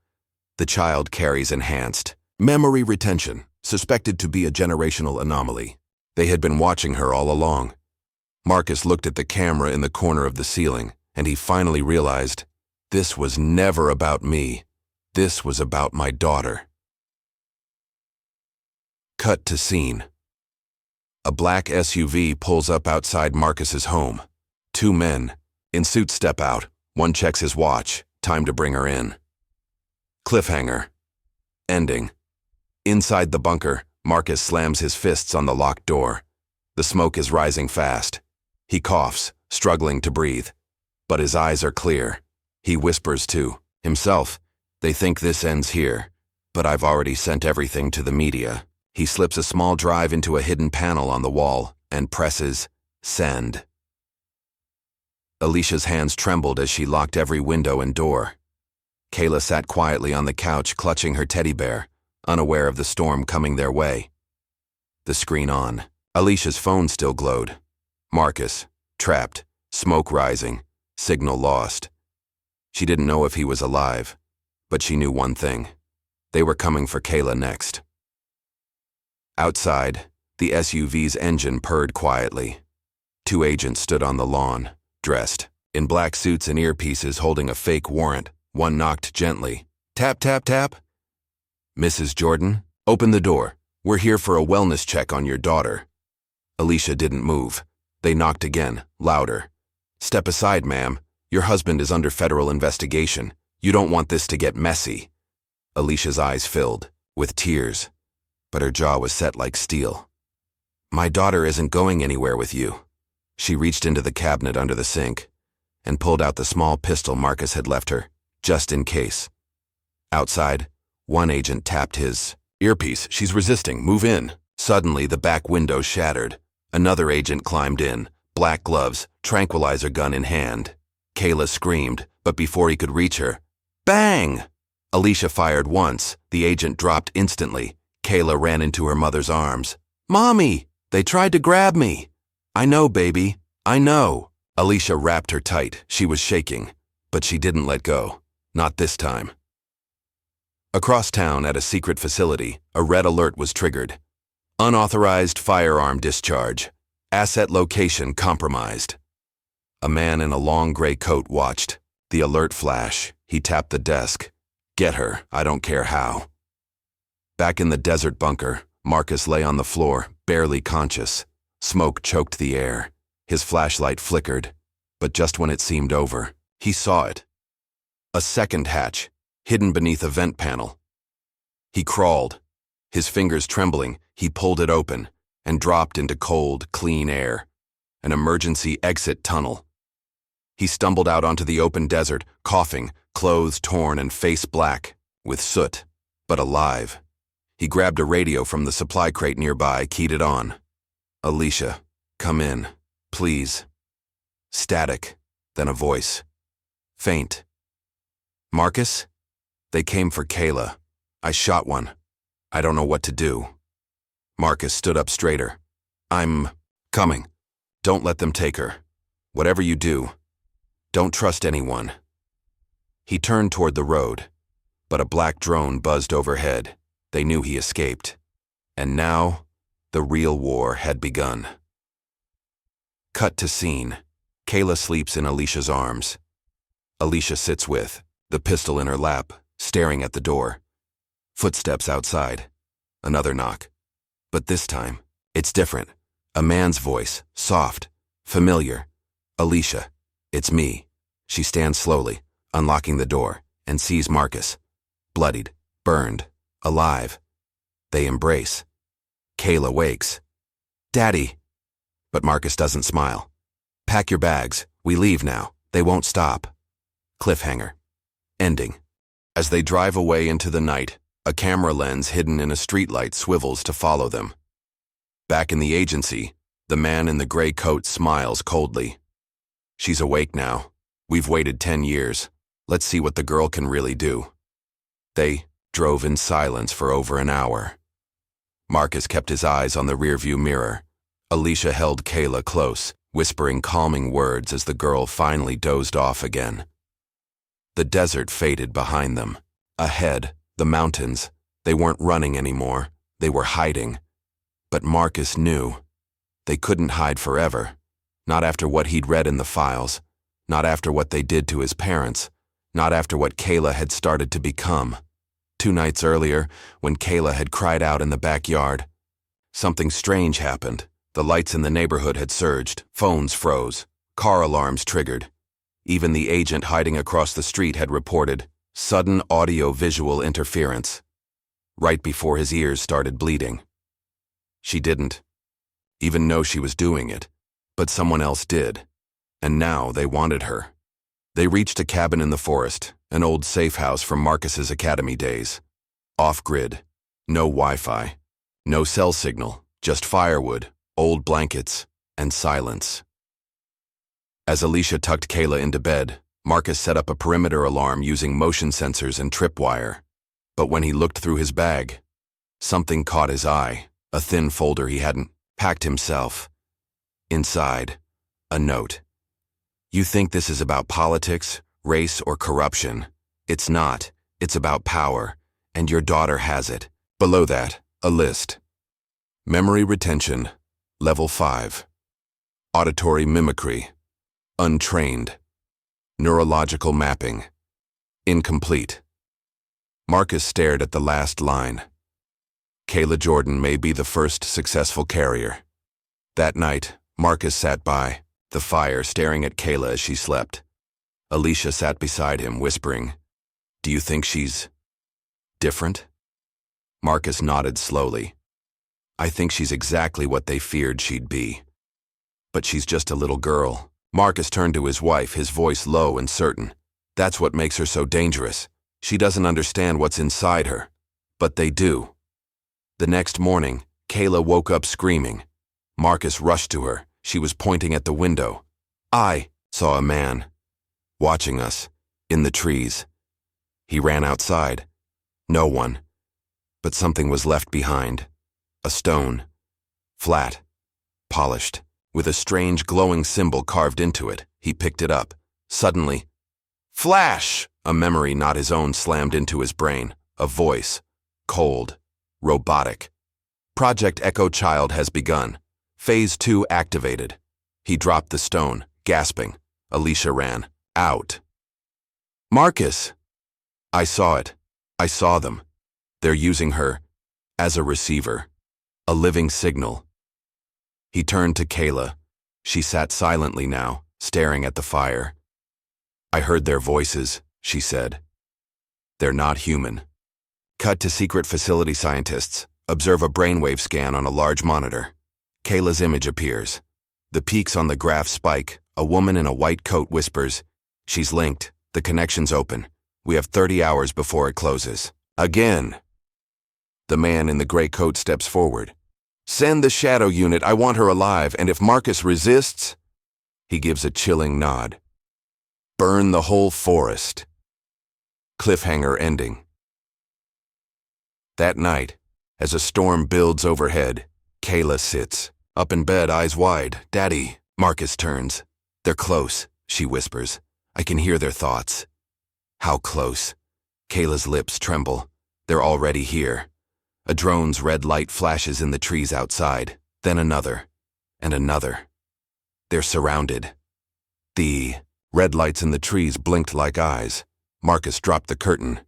The child carries enhanced memory retention, suspected to be a generational anomaly. They had been watching her all along. Marcus looked at the camera in the corner of the ceiling, and he finally realized, this was never about me. This was about my daughter. Cut to scene. A black SUV pulls up outside Marcus's home. Two men, in suits, step out. One checks his watch. Time to bring her in. Cliffhanger. Ending. Inside the bunker, Marcus slams his fists on the locked door. The smoke is rising fast. He coughs, struggling to breathe. But his eyes are clear. He whispers to himself, "They think this ends here, but I've already sent everything to the media." He slips a small drive into a hidden panel on the wall and presses send. Alicia's hands trembled as she locked every window and door. Kayla sat quietly on the couch, clutching her teddy bear, unaware of the storm coming their way. The screen on. Alicia's phone still glowed. Marcus, trapped, smoke rising, signal lost. She didn't know if he was alive, but she knew one thing. They were coming for Kayla next. Outside, the SUV's engine purred quietly. Two agents stood on the lawn, dressed in black suits and earpieces, holding a fake warrant. One knocked gently. Tap, tap, tap. Mrs. Jordan, open the door. We're here for a wellness check on your daughter. Alicia didn't move. They knocked again, louder. Step aside, ma'am. Your husband is under federal investigation. You don't want this to get messy. Alicia's eyes filled with tears, but her jaw was set like steel. My daughter isn't going anywhere with you. She reached into the cabinet under the sink and pulled out the small pistol Marcus had left her, just in case. Outside, one agent tapped his earpiece. She's resisting. Move in. Suddenly, the back window shattered. Another agent climbed in, black gloves, tranquilizer gun in hand. Kayla screamed, but before he could reach her, bang! Alicia fired once. The agent dropped instantly. Kayla ran into her mother's arms. Mommy! They tried to grab me. I know, baby. I know. Alicia wrapped her tight. She was shaking, but she didn't let go. Not this time. Across town at a secret facility, a red alert was triggered. Unauthorized firearm discharge. Asset location compromised. A man in a long gray coat watched. The alert flash. He tapped the desk. Get her, I don't care how. Back in the desert bunker, Marcus lay on the floor, barely conscious. Smoke choked the air. His flashlight flickered, but just when it seemed over, he saw it. A second hatch, hidden beneath a vent panel. He crawled. His fingers trembling, he pulled it open and dropped into cold, clean air. An emergency exit tunnel. He stumbled out onto the open desert, coughing, clothes torn and face black, with soot, but alive. He grabbed a radio from the supply crate nearby, keyed it on. Alicia, come in, please. Static, then a voice. Faint. Marcus? They came for Kayla. I shot one. I don't know what to do. Marcus stood up straighter. I'm coming. Don't let them take her. Whatever you do, don't trust anyone. He turned toward the road, but a black drone buzzed overhead. They knew he escaped. And now, the real war had begun. Cut to scene. Kayla sleeps in Alicia's arms. Alicia sits with the pistol in her lap, staring at the door. Footsteps outside. Another knock. But this time, it's different. A man's voice, soft, familiar. Alicia, it's me. She stands slowly, unlocking the door, and sees Marcus. Bloodied, burned, alive. They embrace. Kayla wakes. Daddy. But Marcus doesn't smile. Pack your bags. We leave now. They won't stop. Cliffhanger. Ending. As they drive away into the night, a camera lens hidden in a streetlight swivels to follow them. Back in the agency, the man in the gray coat smiles coldly. She's awake now. We've waited 10 years. Let's see what the girl can really do. They drove in silence for over an hour. Marcus kept his eyes on the rearview mirror. Alicia held Kayla close, whispering calming words as the girl finally dozed off again. The desert faded behind them. Ahead, the mountains. They weren't running anymore. They were hiding. But Marcus knew. They couldn't hide forever. Not after what he'd read in the files. Not after what they did to his parents. Not after what Kayla had started to become. 2 nights earlier, when Kayla had cried out in the backyard, something strange happened. The lights in the neighborhood had surged, phones froze, car alarms triggered. Even the agent hiding across the street had reported sudden audio-visual interference, right before his ears started bleeding. She didn't even know she was doing it, but someone else did, and now they wanted her. They reached a cabin in the forest, an old safe house from Marcus's academy days. Off-grid, no Wi-Fi, no cell signal, just firewood, old blankets, and silence. As Alicia tucked Kayla into bed, Marcus set up a perimeter alarm using motion sensors and tripwire. But when he looked through his bag, something caught his eye, a thin folder he hadn't packed himself. Inside, a note. You think this is about politics, race, or corruption? It's not. It's about power. and your daughter has it. Below that, a list. Memory retention, level 5. Auditory mimicry, untrained. Neurological mapping, incomplete. Marcus stared at the last line. Kayla Jordan may be the first successful carrier. That night, Marcus sat by the fire staring at Kayla as she slept. Alicia sat beside him, whispering, "Do you think she's different?" Marcus nodded slowly. "I think she's exactly what they feared she'd be. But she's just a little girl." Marcus turned to his wife, his voice low and certain. "That's what makes her so dangerous. She doesn't understand what's inside her. But they do." The next morning, Kayla woke up screaming. Marcus rushed to her. She was pointing at the window. "I saw a man watching us in the trees." He ran outside. No one. But something was left behind. A stone. Flat. Polished. With a strange glowing symbol carved into it. He picked it up. Suddenly, flash! A memory not his own slammed into his brain. A voice. Cold. Robotic. Project Echo Child has begun. Phase 2 activated. He dropped the stone, gasping. Alicia ran. Out. "Marcus!" "I saw it. I saw them. They're using her as a receiver. A living signal." He turned to Kayla. She sat silently now, staring at the fire. "I heard their voices," she said. "They're not human." Cut to secret facility scientists. Observe a brainwave scan on a large monitor. Kayla's image appears. The peaks on the graph spike. A woman in a white coat whispers, "She's linked. The connection's open. We have 30 hours before it closes." Again. The man in the gray coat steps forward. "Send the shadow unit. I want her alive, and if Marcus resists..." He gives a chilling nod. "Burn the whole forest." Cliffhanger ending. That night, as a storm builds overhead, Kayla sits, up in bed, eyes wide. "Daddy." Marcus turns. "They're close," she whispers. "I can hear their thoughts." How close? Kayla's lips tremble. They're already here. A drone's red light flashes in the trees outside, then another, and another. They're surrounded. The red lights in the trees blinked like eyes. Marcus dropped the curtain.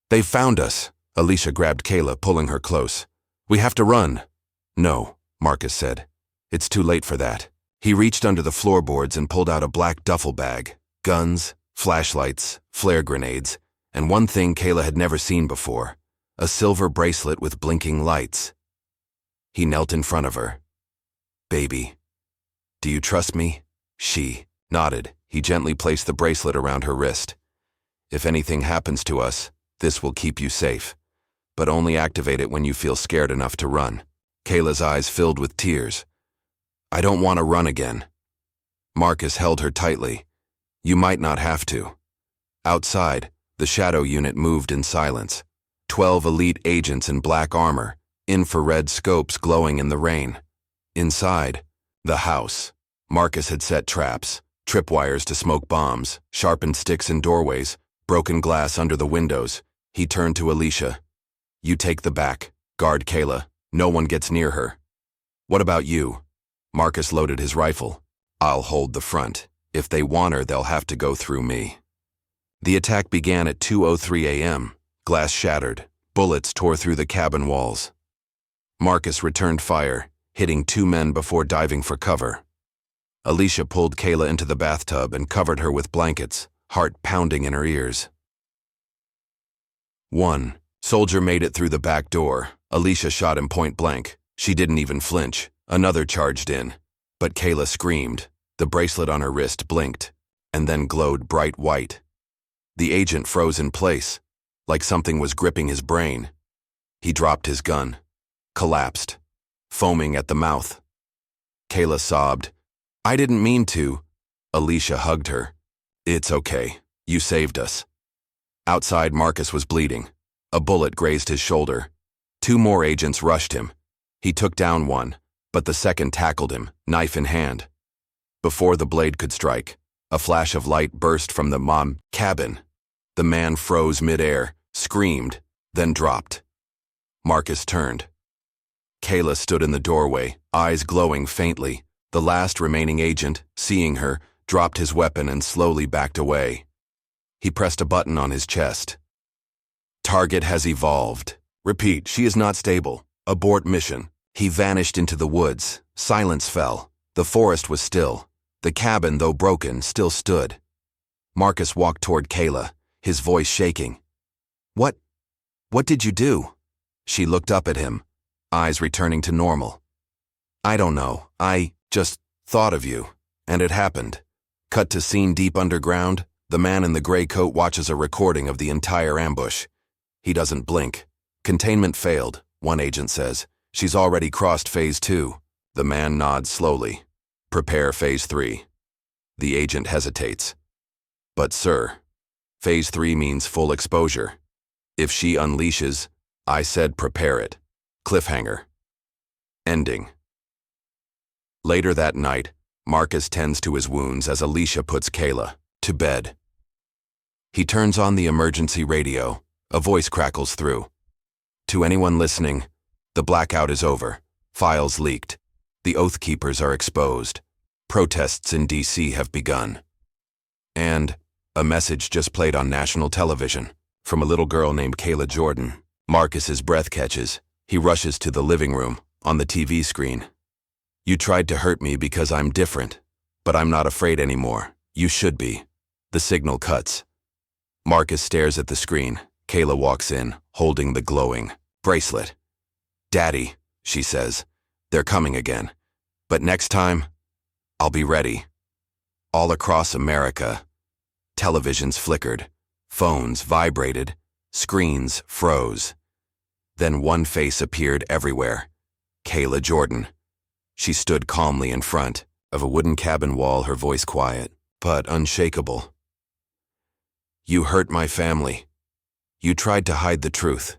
"They found us." Alicia grabbed Kayla, pulling her close. "We have to run." "No," Marcus said. "It's too late for that." He reached under the floorboards and pulled out a black duffel bag. Guns, flashlights, flare grenades, and one thing Kayla had never seen before. A silver bracelet with blinking lights. He knelt in front of her. "Baby, do you trust me?" She nodded. He gently placed the bracelet around her wrist. "If anything happens to us, this will keep you safe. But only activate it when you feel scared enough to run." Kayla's eyes filled with tears. "I don't want to run again." Marcus held her tightly. "You might not have to." Outside, the shadow unit moved in silence. 12 elite agents in black armor, infrared scopes glowing in the rain. Inside, the house. Marcus had set traps, tripwires to smoke bombs, sharpened sticks in doorways, broken glass under the windows. He turned to Alicia. "You take the back. Guard Kayla. No one gets near her." "What about you?" Marcus loaded his rifle. "I'll hold the front. If they want her, they'll have to go through me." The attack began at 2:03 a.m. Glass shattered. Bullets tore through the cabin walls. Marcus returned fire, hitting 2 men before diving for cover. Alicia pulled Kayla into the bathtub and covered her with blankets, heart pounding in her ears. One soldier made it through the back door. Alicia shot him point blank. She didn't even flinch. Another charged in. But Kayla screamed. The bracelet on her wrist blinked, and then glowed bright white. The agent froze in place, like something was gripping his brain. He dropped his gun, collapsed, foaming at the mouth. Kayla sobbed. "I didn't mean to." Alicia hugged her. "It's okay. You saved us." Outside, Marcus was bleeding. A bullet grazed his shoulder. 2 more agents rushed him. He took down one, but the second tackled him, knife in hand. Before the blade could strike, a flash of light burst from the cabin. The man froze midair, screamed, then dropped. Marcus turned. Kayla stood in the doorway, eyes glowing faintly. The last remaining agent, seeing her, dropped his weapon and slowly backed away. He pressed a button on his chest. Target has evolved. Repeat, she is not stable. Abort mission. He vanished into the woods. Silence fell. The forest was still. The cabin, though broken, still stood. Marcus walked toward Kayla, his voice shaking. What did you do?" She looked up at him, eyes returning to normal. "I don't know. I just thought of you. And it happened." Cut to scene deep underground. The man in the gray coat watches a recording of the entire ambush. He doesn't blink. "Containment failed," one agent says. "She's already crossed phase 2. The man nods slowly. "Prepare phase 3. The agent hesitates. "But sir, phase 3 means full exposure. If she unleashes, I said prepare it." Cliffhanger. Ending. Later that night, Marcus tends to his wounds as Alicia puts Kayla to bed. He turns on the emergency radio. A voice crackles through. "To anyone listening, the blackout is over. Files leaked. The Oath Keepers are exposed. Protests in D.C. have begun." And a message just played on national television from a little girl named Kayla Jordan. Marcus's breath catches. He rushes to the living room. On the TV screen, "You tried to hurt me because I'm different, but I'm not afraid anymore. You should be." The signal cuts. Marcus stares at the screen. Kayla walks in, holding the glowing bracelet. "Daddy," she says, "they're coming again. But next time, I'll be ready." All across America, televisions flickered, phones vibrated, screens froze. Then one face appeared everywhere. Kayla Jordan. She stood calmly in front of a wooden cabin wall, her voice quiet, but unshakable. "You hurt my family. You tried to hide the truth.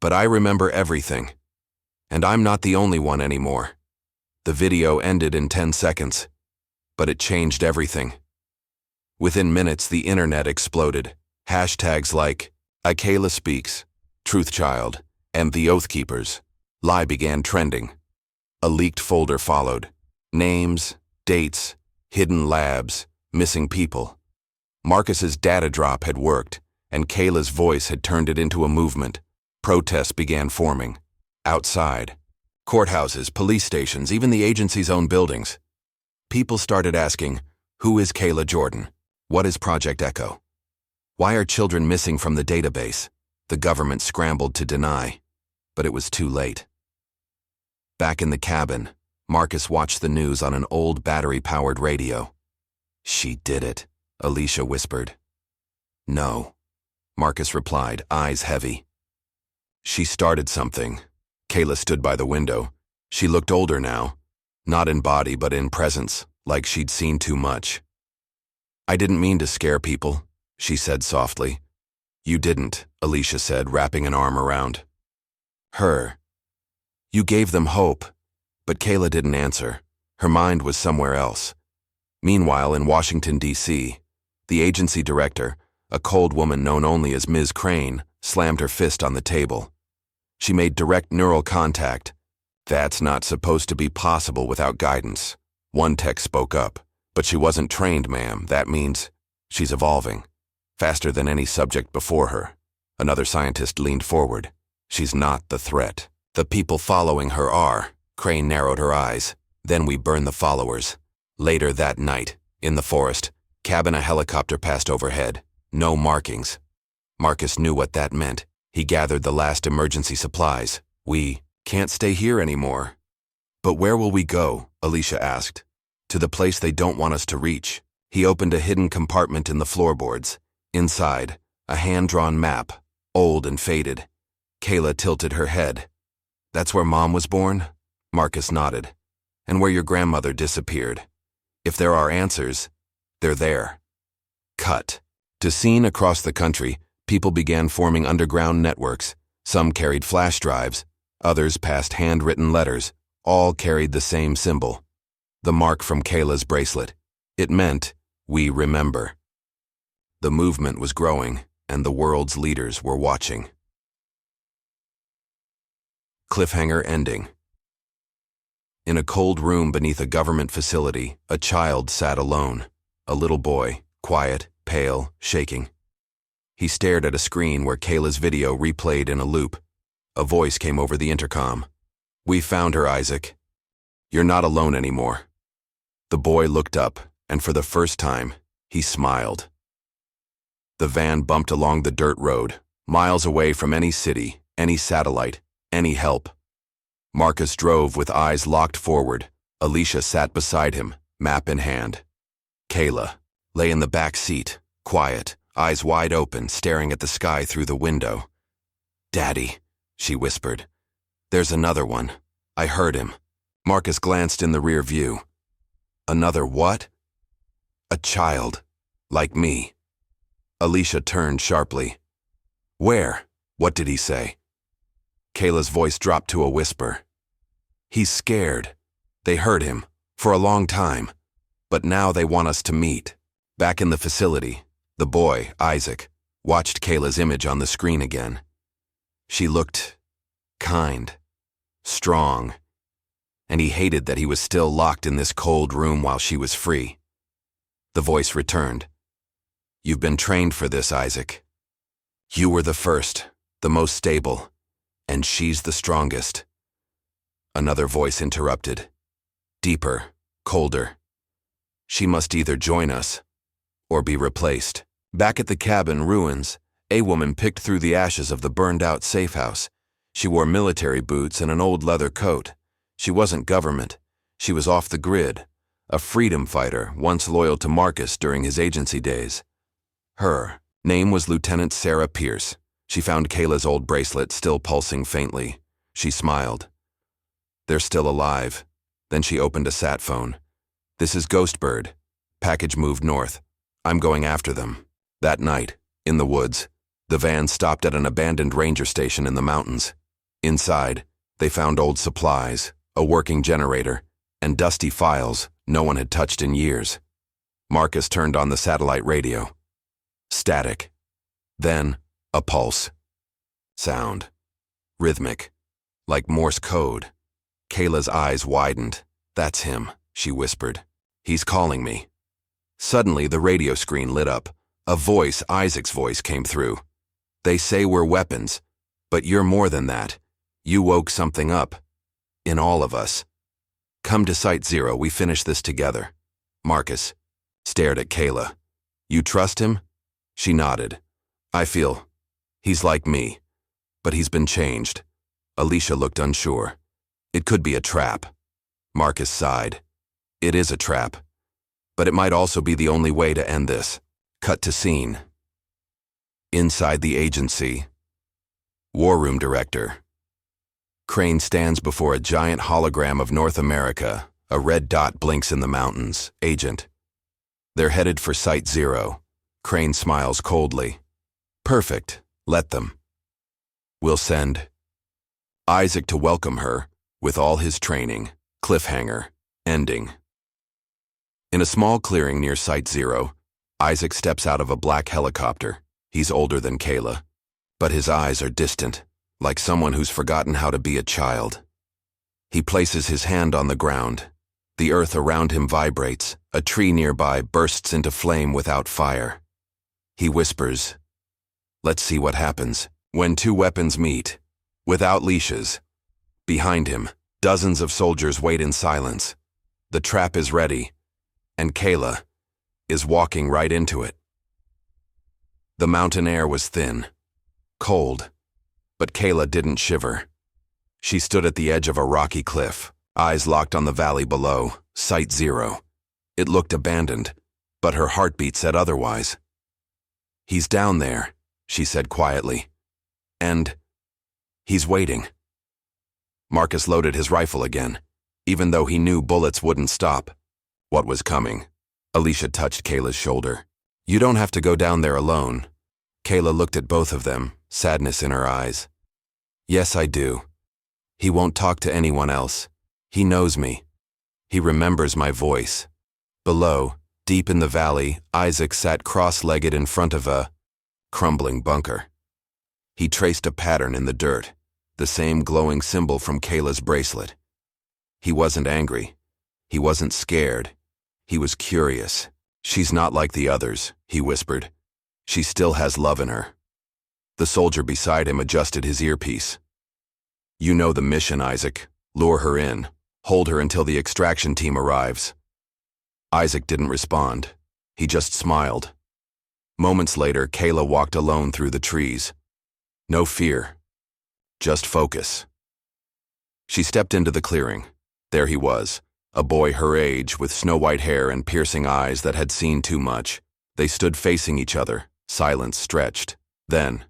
But I remember everything. And I'm not the only one anymore." The video ended in 10 seconds, but it changed everything. Within minutes, the internet exploded. Hashtags like Kayla Speaks, Truthchild, and The Oath Keepers. Lie began trending. A leaked folder followed. Names, dates, hidden labs, missing people. Marcus's data drop had worked, and Kayla's voice had turned it into a movement. Protests began forming. Outside. Courthouses, police stations, even the agency's own buildings. People started asking, who is Kayla Jordan? What is Project Echo? Why are children missing from the database? The government scrambled to deny, but it was too late. Back in the cabin, Marcus watched the news on an old battery-powered radio. "She did it," Alicia whispered. "No," Marcus replied, eyes heavy. "She started something." Kayla stood by the window. She looked older now, not in body but in presence, like she'd seen too much. "I didn't mean to scare people," she said softly. "You didn't," Alicia said, wrapping an arm around her. "You gave them hope." But Kayla didn't answer. Her mind was somewhere else. Meanwhile, in Washington, D.C., the agency director, a cold woman known only as Ms. Crane, slammed her fist on the table. She made direct neural contact. "That's not supposed to be possible without guidance." One tech spoke up. "But she wasn't trained, ma'am. That means she's evolving. Faster than any subject before her." Another scientist leaned forward. "She's not the threat. The people following her are." Crane narrowed her eyes. "Then we burn the followers." Later that night, in the forest, cabin a helicopter passed overhead. No markings. Marcus knew what that meant. He gathered the last emergency supplies. "We can't stay here anymore." "But where will we go?" Alicia asked. "To the place they don't want us to reach." He opened a hidden compartment in the floorboards. Inside, a hand-drawn map, old and faded. Kayla tilted her head. "That's where Mom was born?" Marcus nodded. "And where your grandmother disappeared. If there are answers, they're there." Cut. To scene across the country, people began forming underground networks. Some carried flash drives, others passed handwritten letters. All carried the same symbol. The mark from Kayla's bracelet. It meant, "We remember." The movement was growing, and the world's leaders were watching. Cliffhanger ending. In a cold room beneath a government facility, a child sat alone. A little boy, quiet, pale, shaking. He stared at a screen where Kayla's video replayed in a loop. A voice came over the intercom. "We found her, Isaac. You're not alone anymore." The boy looked up, and for the first time, he smiled. The van bumped along the dirt road, miles away from any city, any satellite, any help. Marcus drove with eyes locked forward. Alicia sat beside him, map in hand. Kayla lay in the back seat, quiet, eyes wide open, staring at the sky through the window. "Daddy," she whispered. "There's another one. I heard him." Marcus glanced in the rear view. "Another what?" "A child. Like me." Alicia turned sharply. "Where? What did he say?" Kayla's voice dropped to a whisper. "He's scared. They heard him, for a long time. But now they want us to meet." Back in the facility, the boy, Isaac, watched Kayla's image on the screen again. She looked kind, strong, and he hated that he was still locked in this cold room while she was free. The voice returned. "You've been trained for this, Isaac. You were the first, the most stable, and she's the strongest." Another voice interrupted. Deeper, colder. "She must either join us or be replaced." Back at the cabin ruins, a woman picked through the ashes of the burned-out safe house. She wore military boots and an old leather coat. She wasn't government. She was off the grid, a freedom fighter once loyal to Marcus during his agency days. Her name was Lieutenant Sarah Pierce. She found Kayla's old bracelet still pulsing faintly. She smiled. "They're still alive." Then she opened a sat phone. "This is Ghostbird. Package moved north. I'm going after them." That night, in the woods, the van stopped at an abandoned ranger station in the mountains. Inside, they found old supplies, a working generator, and dusty files no one had touched in years. Marcus turned on the satellite radio. Static. Then, a pulse. Sound. Rhythmic. Like Morse code. Kayla's eyes widened. "That's him," she whispered. "He's calling me." Suddenly, the radio screen lit up. A voice, Isaac's voice, came through. "They say we're weapons, but you're more than that. You woke something up. In all of us. Come to Site Zero, we finish this together." Marcus stared at Kayla. "You trust him?" She nodded. "I feel he's like me, but he's been changed." Alicia looked unsure. "It could be a trap." Marcus sighed. "It is a trap, but it might also be the only way to end this." Cut to scene. Inside the agency. War Room Director. Crane stands before a giant hologram of North America. A red dot blinks in the mountains. Agent. They're headed for Site Zero. Crane smiles coldly. "Perfect. Let them. We'll send Isaac to welcome her with all his training." Cliffhanger. Ending. In a small clearing near Site Zero, Isaac steps out of a black helicopter. He's older than Kayla, but his eyes are distant, like someone who's forgotten how to be a child. He places his hand on the ground. The earth around him vibrates. A tree nearby bursts into flame without fire. He whispers, "Let's see what happens when two weapons meet, without leashes." Behind him, dozens of soldiers wait in silence. The trap is ready, and Kayla is walking right into it. The mountain air was thin, cold, but Kayla didn't shiver. She stood at the edge of a rocky cliff, eyes locked on the valley below, Site Zero. It looked abandoned, but her heartbeat said otherwise. "He's down there," she said quietly. "And he's waiting." Marcus loaded his rifle again, even though he knew bullets wouldn't stop. What was coming? Alicia touched Kayla's shoulder. "You don't have to go down there alone." Kayla looked at both of them, sadness in her eyes. "Yes, I do. He won't talk to anyone else. He knows me. He remembers my voice." Below, deep in the valley, Isaac sat cross-legged in front of a crumbling bunker. He traced a pattern in the dirt. the same glowing symbol from Kayla's bracelet. He wasn't angry. He wasn't scared. He was curious. "She's not like the others," he whispered. "She still has love in her." The soldier beside him adjusted his earpiece. "You know the mission, Isaac. Lure her in. Hold her until the extraction team arrives." Isaac didn't respond. He just smiled. Moments later, Kayla walked alone through the trees. No fear. Just focus. She stepped into the clearing. There he was, a boy her age with snow-white hair and piercing eyes that had seen too much. They stood facing each other, silence stretched. Then,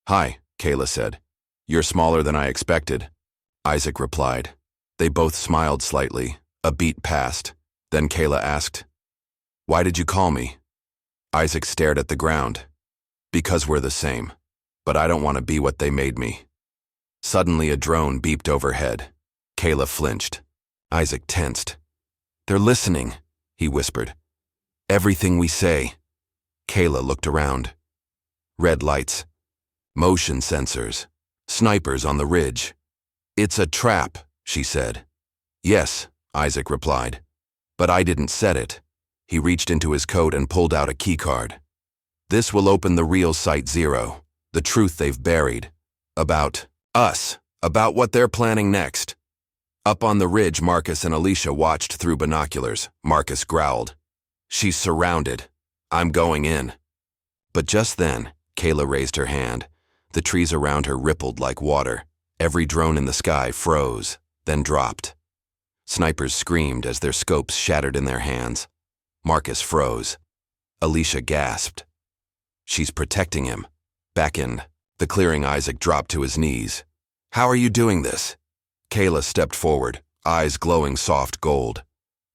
"Hi," Kayla said. "You're smaller than I expected." Isaac replied. They both smiled slightly. A beat passed. Then Kayla asked, "Why did you call me?" Isaac stared at the ground. "Because we're the same. But I don't want to be what they made me." Suddenly a drone beeped overhead. Kayla flinched. Isaac tensed. "They're listening," he whispered. "Everything we say." Kayla looked around. Red lights. Motion sensors. Snipers on the ridge. "It's a trap," she said. "Yes," Isaac replied. "But I didn't set it." He reached into his coat and pulled out a keycard. "This will open the real Site Zero, the truth they've buried. About us, about what they're planning next." Up on the ridge, Marcus and Alicia watched through binoculars. Marcus growled, "She's surrounded. I'm going in." But just then, Kayla raised her hand. The trees around her rippled like water. Every drone in the sky froze, then dropped. Snipers screamed as their scopes shattered in their hands. Marcus froze. Alicia gasped. "She's protecting him." Back in the clearing, Isaac dropped to his knees. "How are you doing this?" Kayla stepped forward, eyes glowing soft gold.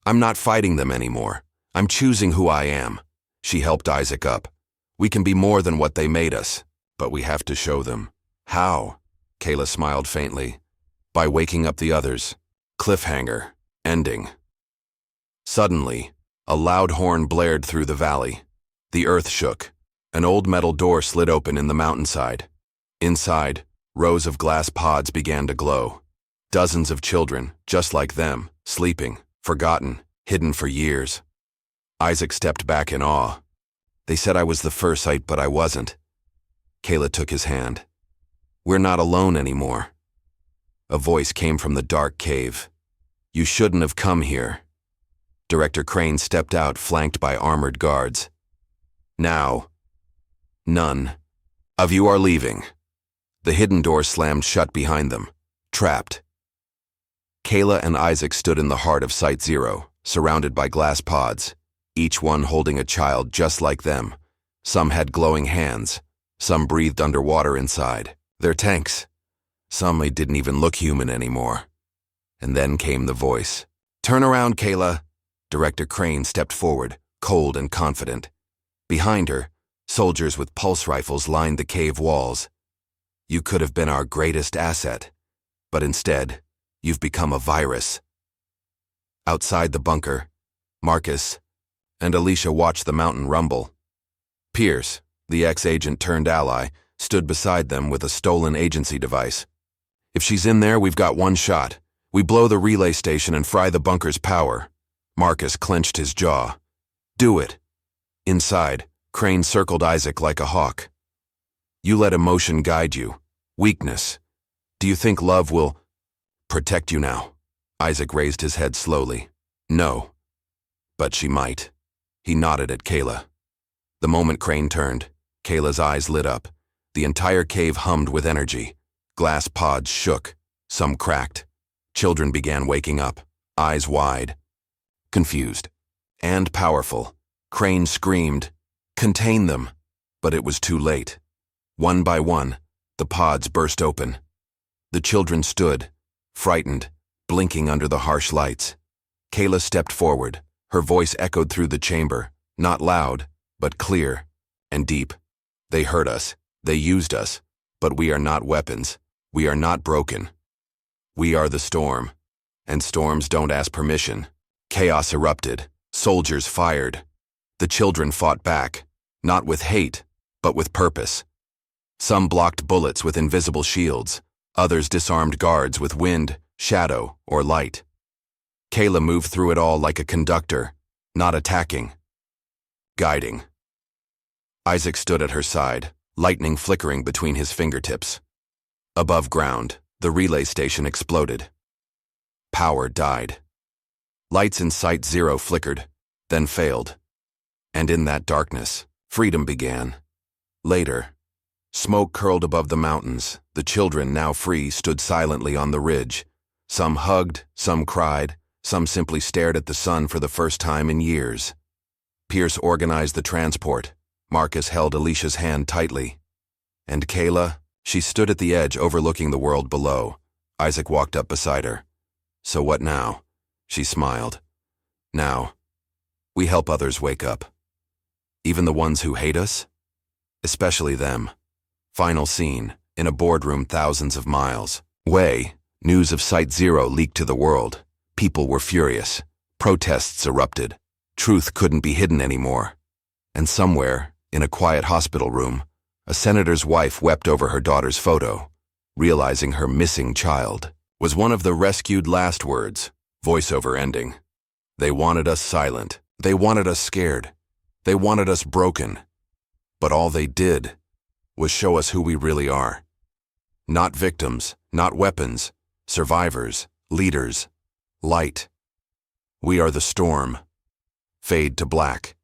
"I'm not fighting them anymore. I'm choosing who I am." She helped Isaac up. "We can be more than what they made us, but we have to show them." "How?" Kayla smiled faintly. "By waking up the others." Cliffhanger. Ending. Suddenly, a loud horn blared through the valley. The earth shook. An old metal door slid open in the mountainside. Inside, rows of glass pods began to glow. Dozens of children, just like them, sleeping, forgotten, hidden for years. Isaac stepped back in awe. "They said I was the first sight, but I wasn't." Kayla took his hand. "We're not alone anymore." A voice came from the dark cave. "You shouldn't have come here." Director Crane stepped out, flanked by armored guards. "Now, none of you are leaving." The hidden door slammed shut behind them. Trapped. Kayla and Isaac stood in the heart of Site Zero, surrounded by glass pods, each one holding a child just like them. Some had glowing hands. Some breathed underwater inside. Their tanks. Some didn't even look human anymore. And then came the voice. "Turn around, Kayla." Director Crane stepped forward, cold and confident. Behind her, soldiers with pulse rifles lined the cave walls. "You could have been our greatest asset, but instead, you've become a virus." Outside the bunker, Marcus and Alicia watched the mountain rumble. Pierce, the ex-agent turned ally, stood beside them with a stolen agency device. "If she's in there, we've got one shot. We blow the relay station and fry the bunker's power." Marcus clenched his jaw. "Do it." Inside, Crane circled Isaac like a hawk. "You let emotion guide you. Weakness. Do you think love will protect you now?" Isaac raised his head slowly. "No. But she might." He nodded at Kayla. The moment Crane turned, Kayla's eyes lit up. The entire cave hummed with energy. Glass pods shook. Some cracked. Children began waking up, eyes wide. Confused. And powerful. Crane screamed, "Contain them!" But it was too late. One by one, the pods burst open. The children stood, frightened, blinking under the harsh lights. Kayla stepped forward. Her voice echoed through the chamber, not loud, but clear and deep. "They hurt us. They used us. But we are not weapons. We are not broken. We are the storm. And storms don't ask permission." Chaos erupted. Soldiers fired. The children fought back, not with hate, but with purpose. Some blocked bullets with invisible shields. Others disarmed guards with wind, shadow, or light. Kayla moved through it all like a conductor, not attacking, guiding. Isaac stood at her side, lightning flickering between his fingertips. Above ground, the relay station exploded. Power died. Lights in Site 0 flickered, then failed. And in that darkness, freedom began. Later, smoke curled above the mountains. The children, now free, stood silently on the ridge. Some hugged, some cried, some simply stared at the sun for the first time in years. Pierce organized the transport. Marcus held Alicia's hand tightly. And Kayla, she stood at the edge overlooking the world below. Isaac walked up beside her. "So what now?" She smiled. "Now, we help others wake up. Even the ones who hate us? Especially them." Final scene, in a boardroom thousands of miles away, news of Site 0 leaked to the world. People were furious. Protests erupted. Truth couldn't be hidden anymore. And somewhere, in a quiet hospital room, a senator's wife wept over her daughter's photo, realizing her missing child was one of the rescued last words, voiceover ending. They wanted us silent. They wanted us scared. They wanted us broken. But all they did was show us who we really are. Not victims, not weapons, survivors, leaders, light. We are the storm. Fade to black.